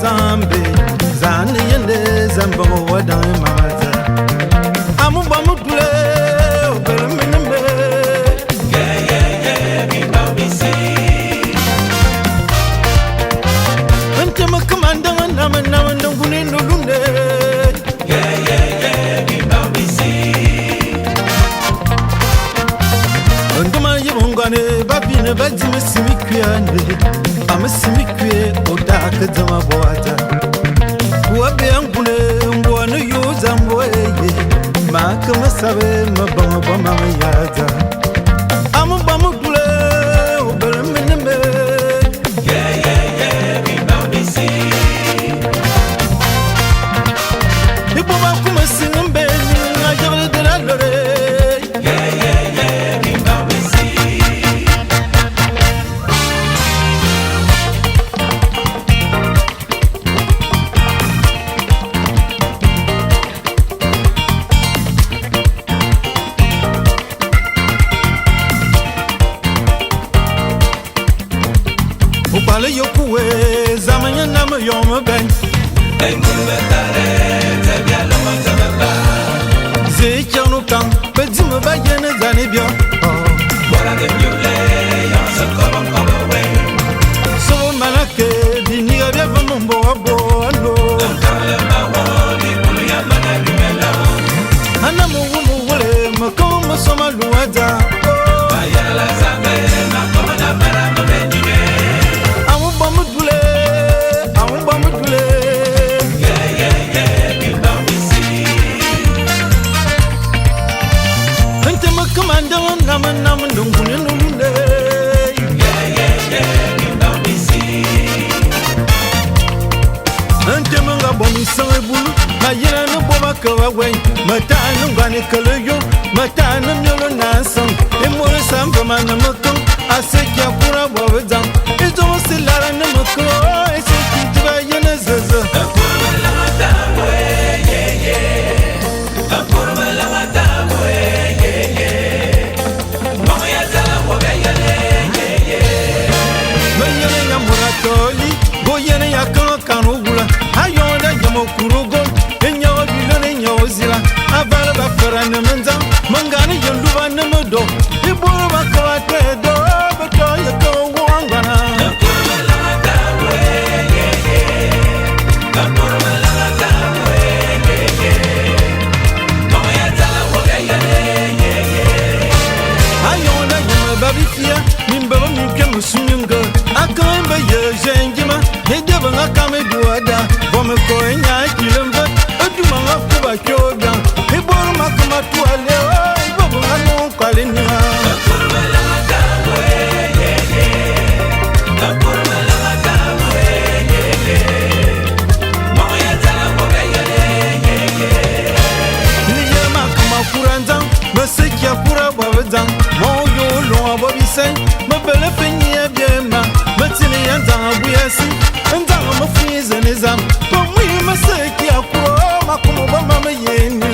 zambe zane yende zambo wadan mamaza amu bamu dule obelmenembe ante makamanda namanda gunendo lunde nduma yibongane babine bajime simikuyande amasimikwe odaka zama boata wabe angune ngwana yuza mboye maka masabe mabama bama yaza amabamu dule obelmenembe iboba kumasingembe ngajabale delalore Upale yokuwe zamanya nama yoma ben Zekiano kan Bedzime bayene zanibyo So manake Diniga biava mambo wabo ano Ana mugumu wule Makama masoma luwaza Nam dungune nunde ante manga bomi sanwe bulu na yena no boba kawa wen mata nungane kaleyo mata na myolo nasan emore samba mana mako aseki akura bwazam ezo silara na mako eseki tuba yena zaza Goyene ya kanu gula ayonda yamo kurugo enyo bilone enyo zira avala bafara na menza mangani yonduba na modo iburu bakwa tedo beto yako wangana ayonda yamo babifia mimbaba mike musunyunga akambe yejenjima Hedeba ngakame duada Bome koenya kilembe Eduma ngakuba kyoga Iboru makama tuwale Iboru ngano kwale nima Niye makama kuranzang Mesekia kura wawezang Moyo longa bobisen Mebele fenye biema Metini yanzang abuyesi Nzanga mafize nizam Pamwi maseki akuro Makumu bama mayeni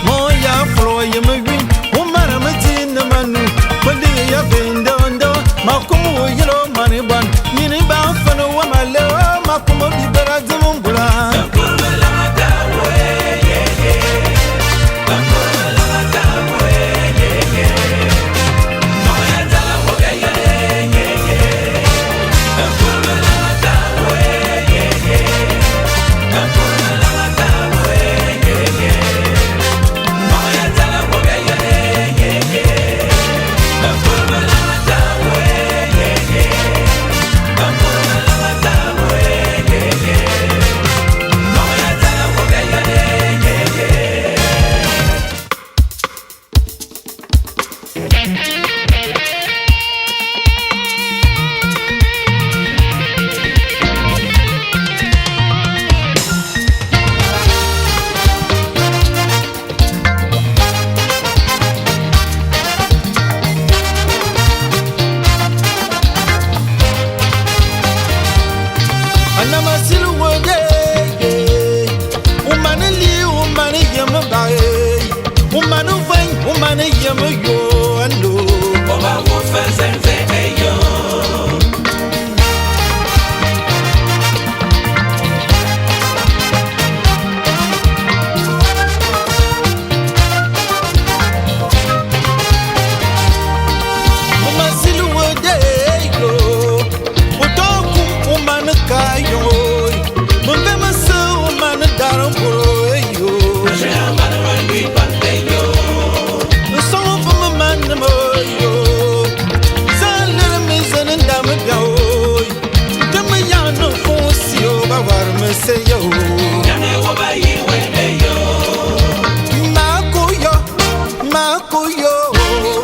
Moya flow yemwi umara matina manu bandi ya bendondo makumu yelo maniban yini ba fana wa malo makumu bibara zumumbula yo ando. Oba wo fenzenze eyo. Mama silu wode yo. Otoku umana kayo. Mbe maso umana daron bro yo. Shama na wangi pante yo. Song for my man yo. Zalere me zanen dame yo. Dame ya no fosio bawar me se yo. Yane woba yiwe eyo. Makuyo, makuyo,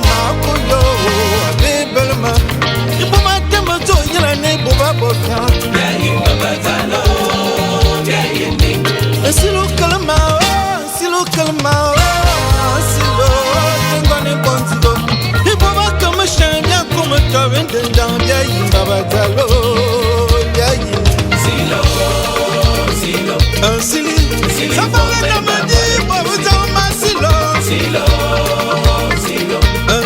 makuyo, abebelma. Ibo matema to yela ne boba boka. Yayi babatalo. Yayi ni. Silo kalma, silo tengane bontigo. Ibo bakama shanya kuma tawende down yayi babatalo, yayi. Silo, silo, Sili, Sili, sabanga na madi, babuta masilo. silo, silo,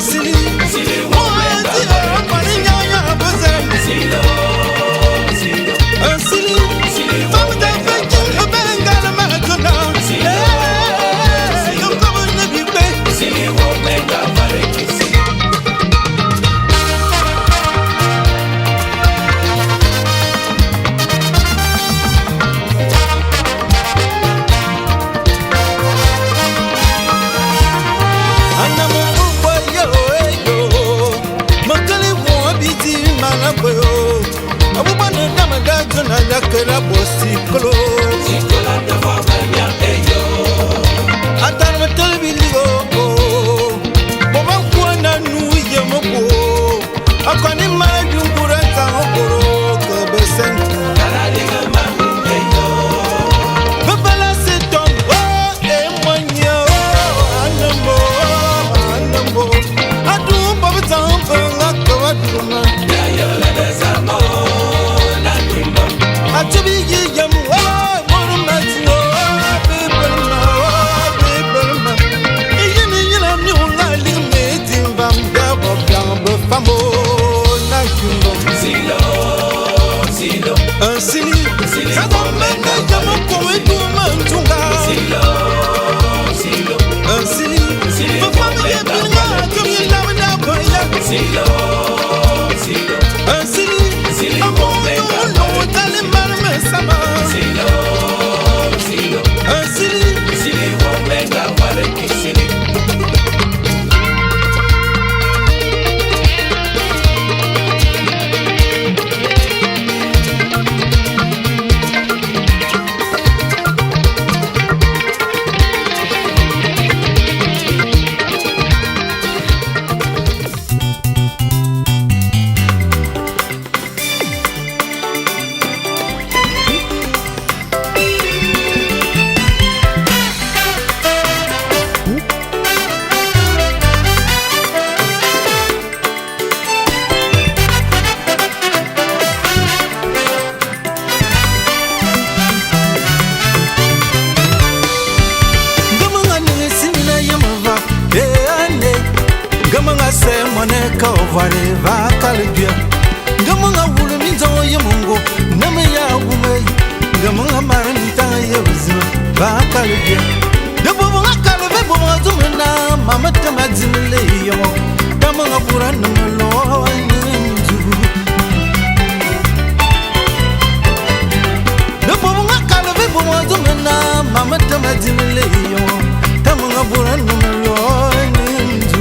Sili, sili, moanti apani nyanya bozem. silo, silo, Sili, Sili, babuta feki abengala makona. Silo, Yo kabo ne bibe. sili wo mega parekisi. Ana mo kwa yo yo. Makali mo abiti mana boyo. Abubana dama dajo na yakela bosi kolo. Sikola de fabanya eyo. Atar me telebili go. Boba kwa na nuye moko. Akwani mara jungura ta okoro ko besen. Kala diga mamu eyo. Babala se tombo e manya anambo anambo. Adu baba tambo ngakwa duma. Yayola de samo na kimbo. Atubi yam wa morumatino bebelma bebelma. Iyini yina mi una lime timbam dabo blambo famo na kumbo. Silo, silo, Sili, sada menga jamu kowe duma ntunga. silo, silo, Sili, mafami ye binga kumi lawe na boya. silo, silo, Sili, amono no tali marme sama. silo, silo, Sili, sili wo mega parekisi. gamanga ni simina yamava. Ane, gamanga se mone kovare va kalbia. Gamanga wulu minzo yamungo, nama ya wume. Gamanga maramita yabuzima va kalbia. Dabonga kalbe bonga zumna, mama tamadzimle yamo. Gamanga purana malo ninju. Dabonga kalbe bonga zumna, mama tamadzimle yamo. Tamanga purana malo ninju.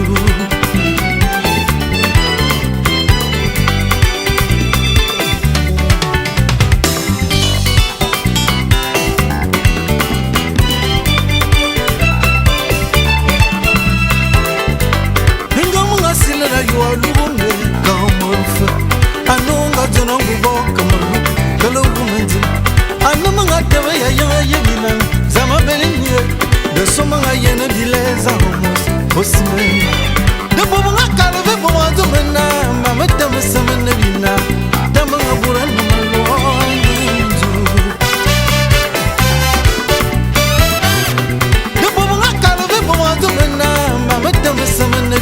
Ngamunga silera yo alume kamorfa. Anunga jona ngubo kamaru kalo gumenzi. Anumanga tewe ya yebina zama belinye. De somanga yene dileza homos osme. De bobanga kalve bomazo mena mama tama samene bina. Tamanga burana malo ninju. De bobanga kalve bomazo mena mama tama samene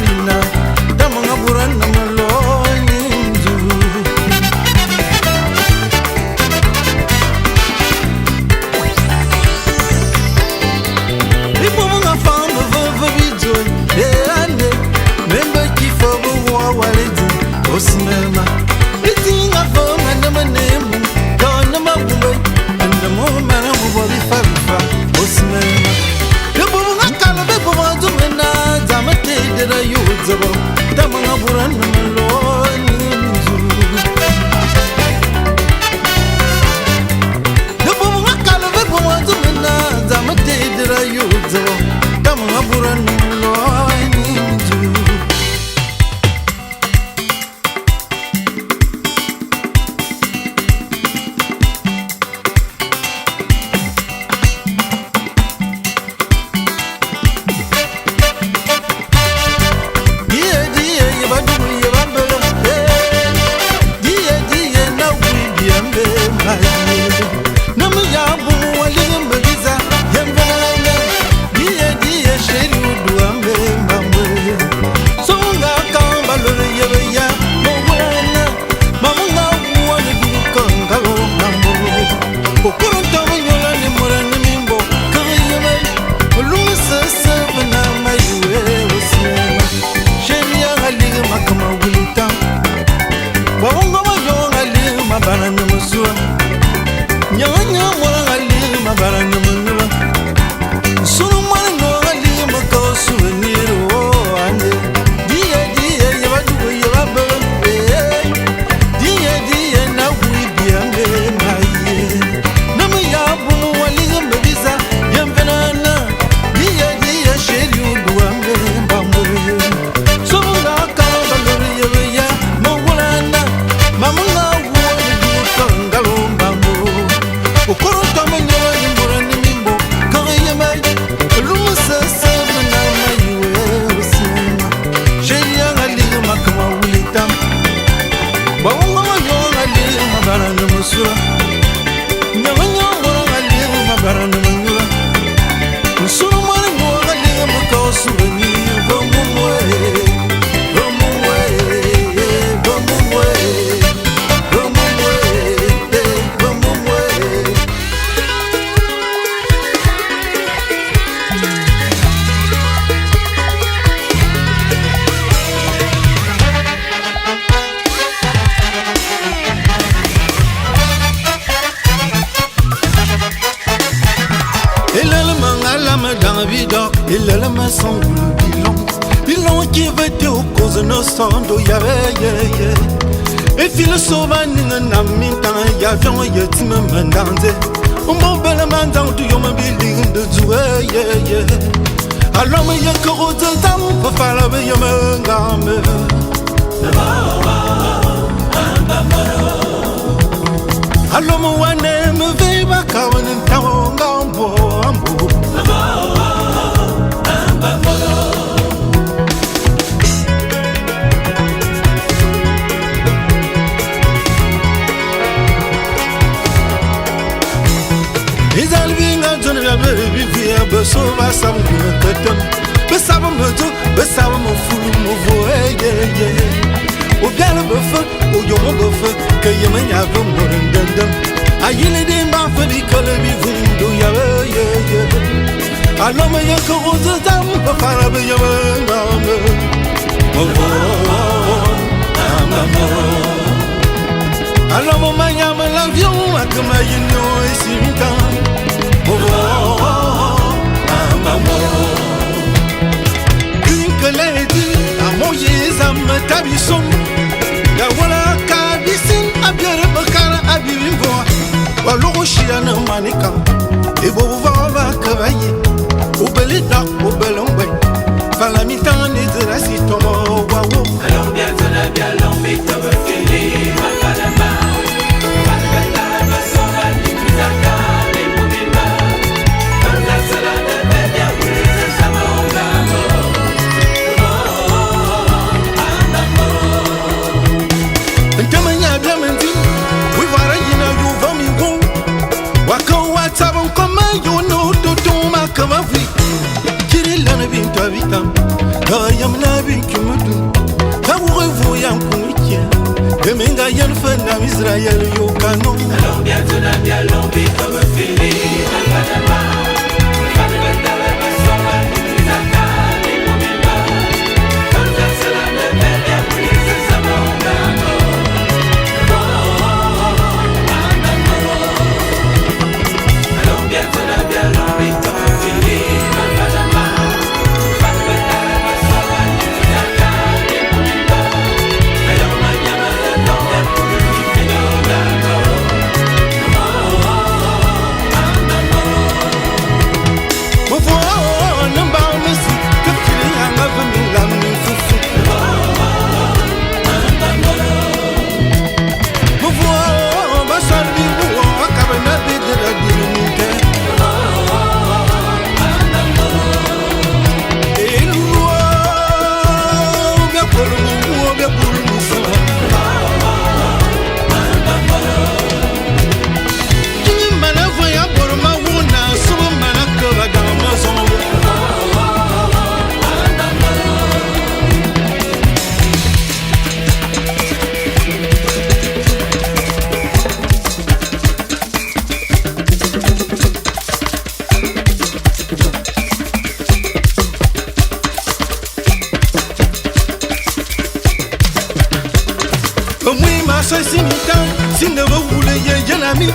ami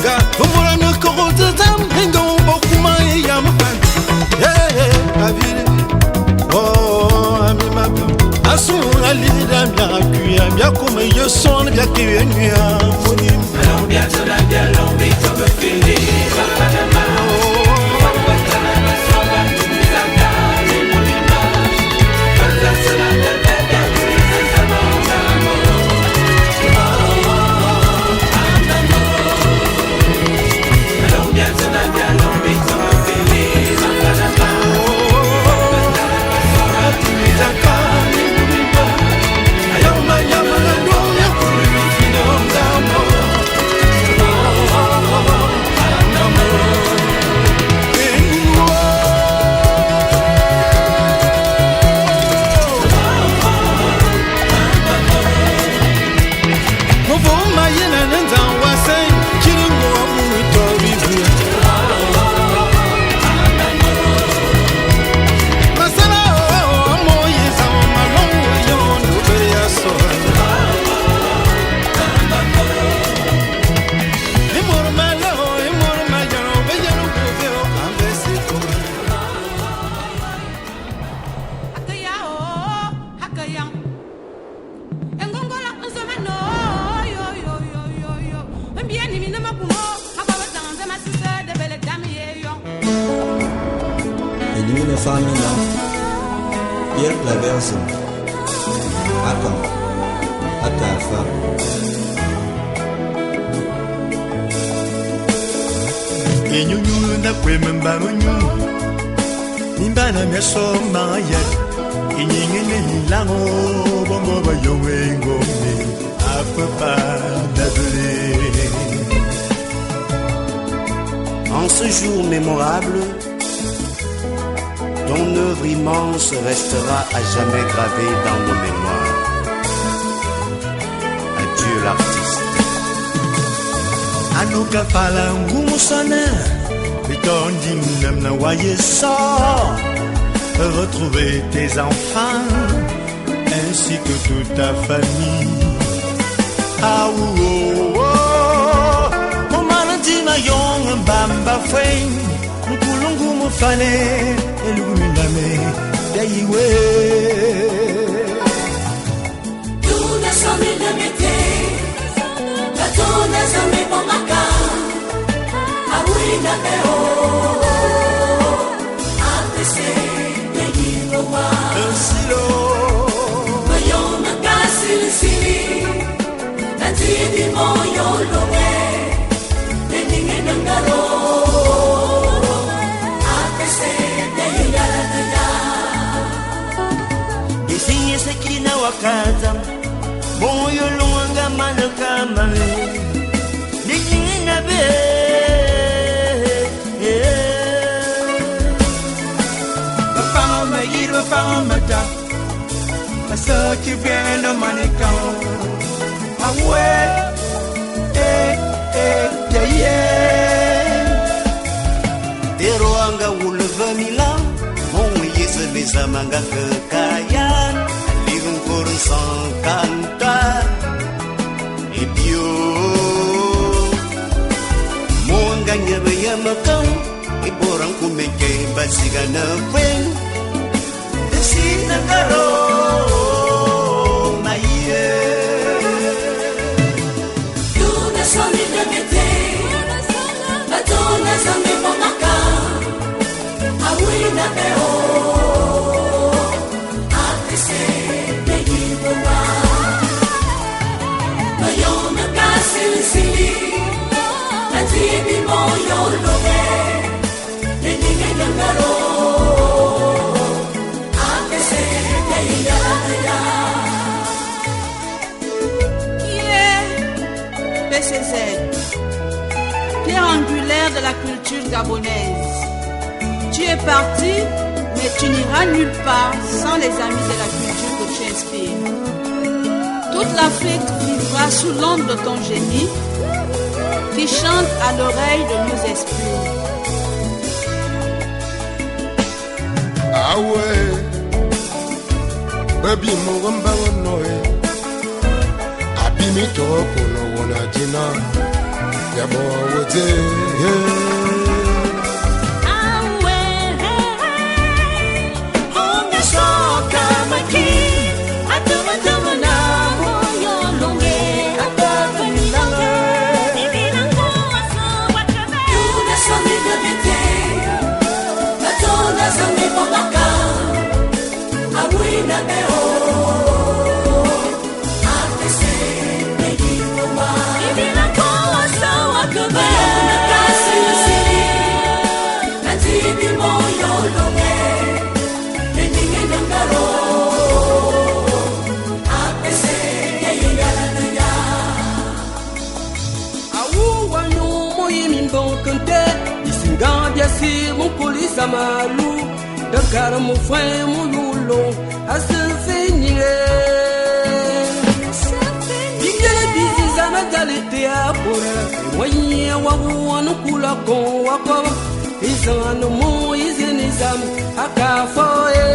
ga umura na koza zam ngo bokuma yam avile oh ami mabio asu alida mya kuya mya kuma yo son bya kienya foni Allons bien sur la gueule, on vit comme fini. Elimine famina, Pierre Claverse, Attends, Atafa. Enyunyu na kwememba munyu, Nimbana meso mayet, Inyingene hilango, Bongo bayongwe ngome, Afepa d'adolé. En ce jour mémorable, ton œuvre immense restera à jamais gravée dans nos mémoires. Adieu l'artiste. Anuka fala ngumu sana, Bitondi namna waye sa, retrouver tes enfants, ainsi que toute ta famille. Ah oh oh, Momanati mayong bamba feng, Mukulungu mufane, Elumilame, Yaiwe. Tuna somi na mete, Katuna somi pomaka, Awina peo, Apese, Yayiwa, Silo, Mayoma kasi sili, Natidi moyo lowe, Neninge nangaro, Apese, Yayiwa. Isinye sekina wakata, Moyo luanga manakama, Ningina be. Bapama yiro bapamata, Pasa kibieno manikao, Awe, Teroanga ulva milan, Mon yese besa manga kekayan, Living for sans cantar, Et bio, Mon gagne veya makam, Et borang kumeke basiga na wen, Desina karo, Maye. Tuna somi na mete, Katuna somi pomaka, Awina peo, Apese, Yayiwa, Mayoma kasi sili, Natidi moyo lowe, Neninge nangaro, Apese, Yayiwa. PCZ, pierre angulaire de la culture gabonaise. Tu es parti, mais tu n'iras nulle part sans les amis de la culture que tu inspires. Toute l'Afrique vivra sous l'onde de ton génie qui chante à l'oreille de nos esprits. Ah ouais, baby mwamba wonoe, abimi toko no wona jina. Mon police à malou, de car mon frère, mon loulon, à se finir. Il y a des années à l'été à Bora, moyen ou un coup à con, à quoi ils ont un mot, ils ont des âmes à Cafoé.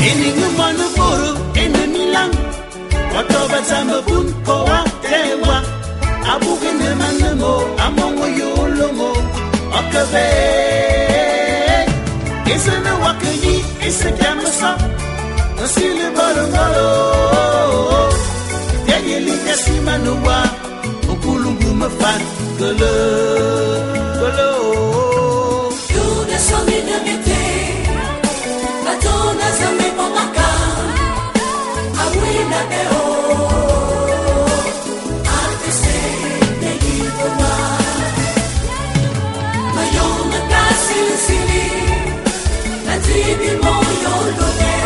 Et les mouvements de Boro et de Milan, Otoba Zambabun, Koa, Tewa, Abouken de Manamo, Amon Yolomo. Okabe, ese ne wakani, ese kamasa, nasi le balongalo. Yayeli kasima noa, okulungu mafan, golo, golo. Tu ne soni de mete, la donna zambe pomaka, awina deo, artese negi poma. Sili, la tibi moyo lone,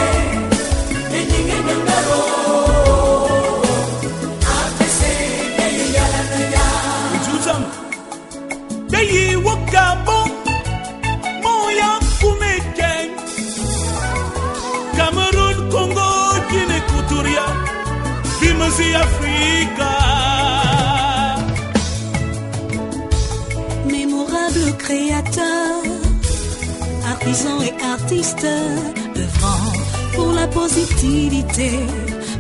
endinge ngaro, apese yeya la naya. Juzam, yeyi wakabo, moya kumeken. Cameroun, Congo, Guinée, Equatoria, Bimasi Africa. Mémorable créateur, artisans et artistes œuvrant pour la positivité,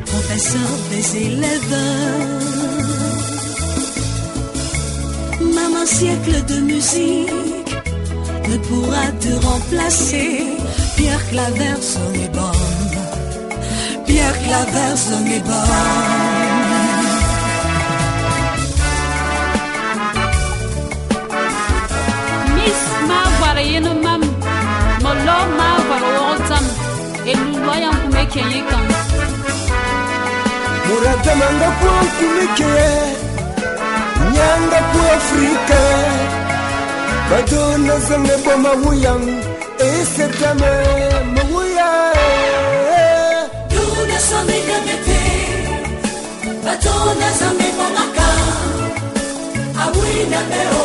professeurs des élèves. Même un siècle de musique ne pourra te remplacer. Pierre Claver, sonne bonne. Pierre Claver, sonne bonne. Yeno mam molo ma varotam elu loyam kumeke yekam Murata manga po kumeke nyanga po Afrika badona zange bo mawuyam esetame mawuya Duna sami gamete badona zange bo maka awina beo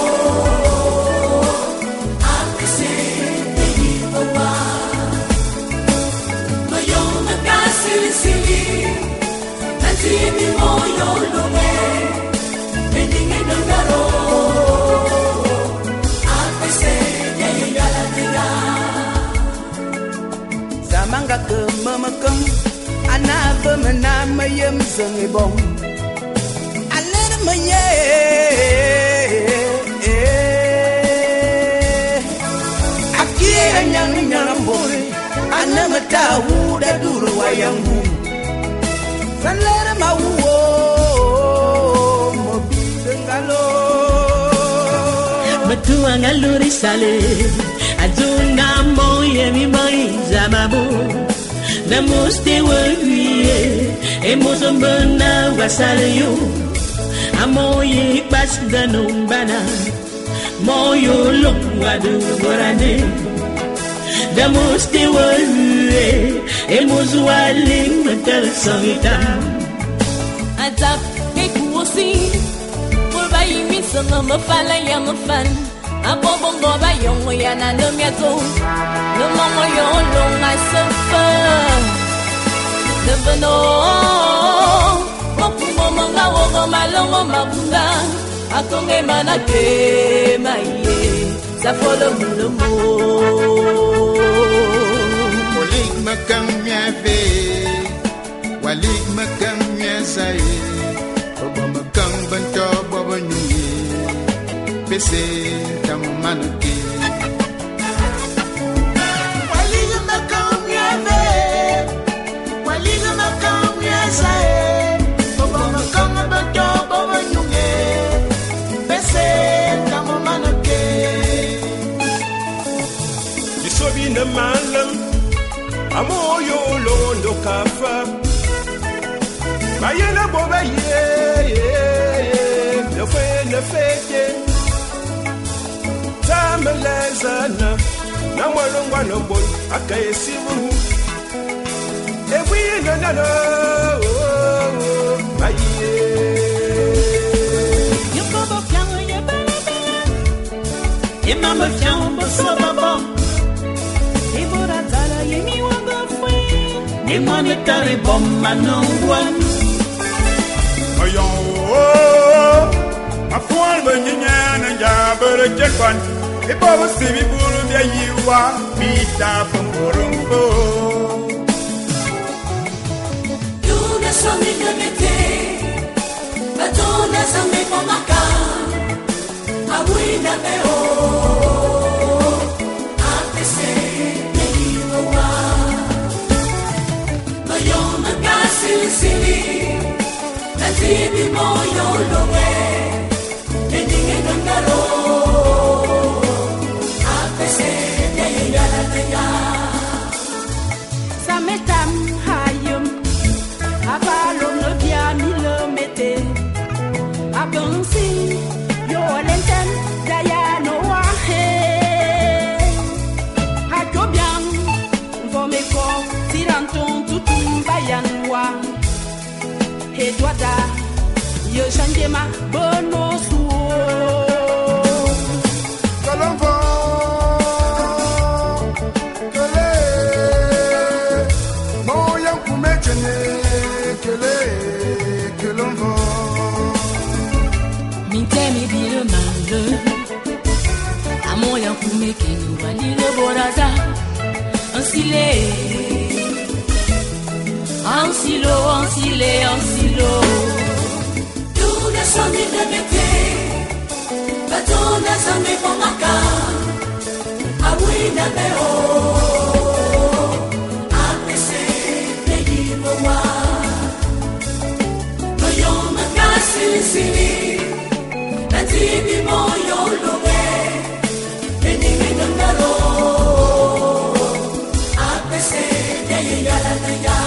Sili, nanti moyo lome, endinge ngaro, apese yeya la naya. Zamanga ke mamakam, anava manama yem zange bom, alere maye. Akira nyang nyambore, anamata uda duru wayangu. Sanlera mauo mobidengalo Matua ngaluri sale Aduna moye mi mai zamabu Namuste wawie Emozambana wasale yo Amoye bas danumbana Moyo longwadu gorane Namuste wawie Emozwaling matalsangita Adap kekuosi Mulbai misanga mafala ya mafan Abobongo bayongo ya nanomiato Lumongo yolo ngasafa Devano Mokumo manga wogo malongo mabunda Akonge manake maye Safolo mulumo Walik makam miabe, walik makam miasai, baba makam banto baba pese tamumanuki waliga makamyave waliga makamyasae bobo makanga bato bobo nyunge pese tamumanuki bisobi na malam amoyo londo kafa bayena boba ye ne fete tamelezana na mwalongwa no boy akaesimu ewi no baye yo bobo plan ye bala e mama fian bo so baba e bora tala ye mi wango fwe e mane tare bom manongwan ayo afual benyanya jabere jekwan e bobo sibi buru bia yiwa pita pomborombo Tuna sami de mete batona sami pomaka awina beo apese neiwa mayoma kasili natibi moyo lowe endinge ngaro apese neiya la teya Sametam hayum abalom no dia milomete abansi yo lenten daya no wahe hakobian vomeko tiranton tutum bayanwa hedwada yo shanjema bono suo kalongo kele moya kumechene kele kelongo Mintemi bile mande amoya kumekeni walile boraza ansile Tuna sami de mete batona sami pomaka awina beo apese neiwa mayoma kasili natibi moyo lowe endinge ngaro apese neiya la teya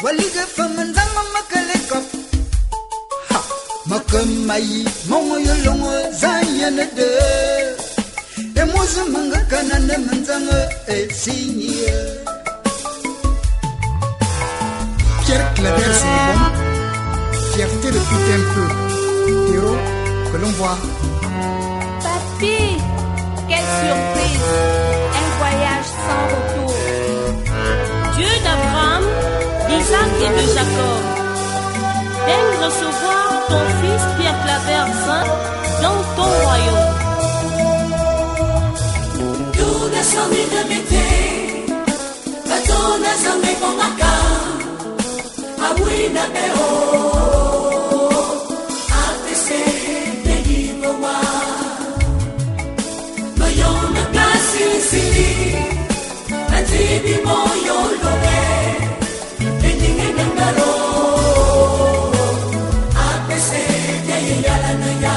waliga faman zama makale kop ha makamai mongo yolongo zanyana de e muzu manga kanane manzanga e signia Pierre Claver c'est bon fierté de tout un peu Théo que l'on voit Papi, quelle surprise, un voyage sans retour. Dieu d'Abraham, d'Isaac et de Jacob, daigne recevoir ton fils Pierre Claver Saint dans ton royaume. Tuna sami de mete batona sami pomaka awina beo apese neiwa mayoma kasili natibi moyo lowe endinge ngaro apese neiya la teya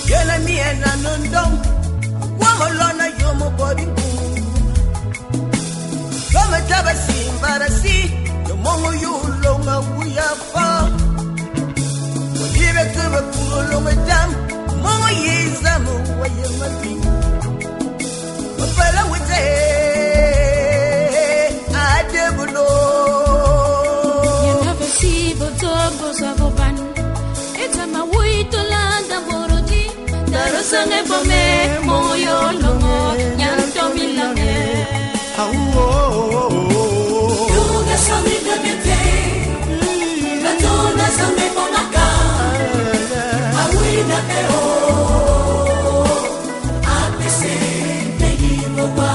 yela miena nondom wamolona yomo body Goma tabasi barasi yomongo yulonga uyafa Wadibe kuba kulonga jam mongo yizamu wayemati Wapala wite adebulo Yenabasi botobo saboban etama witolanda borodi darosange bome moyo longo nyanto milane Tuna sami de mete batona sami pomaka awina beo apese neiwa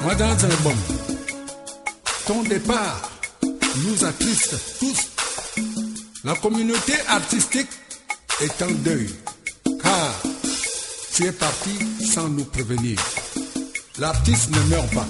Madame Zenebom, ton départ nous attriste tous. La communauté artistique est en deuil, car tu es parti sans nous prévenir. L'artiste ne meurt pas.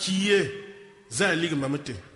Qui est Zalig Mamete?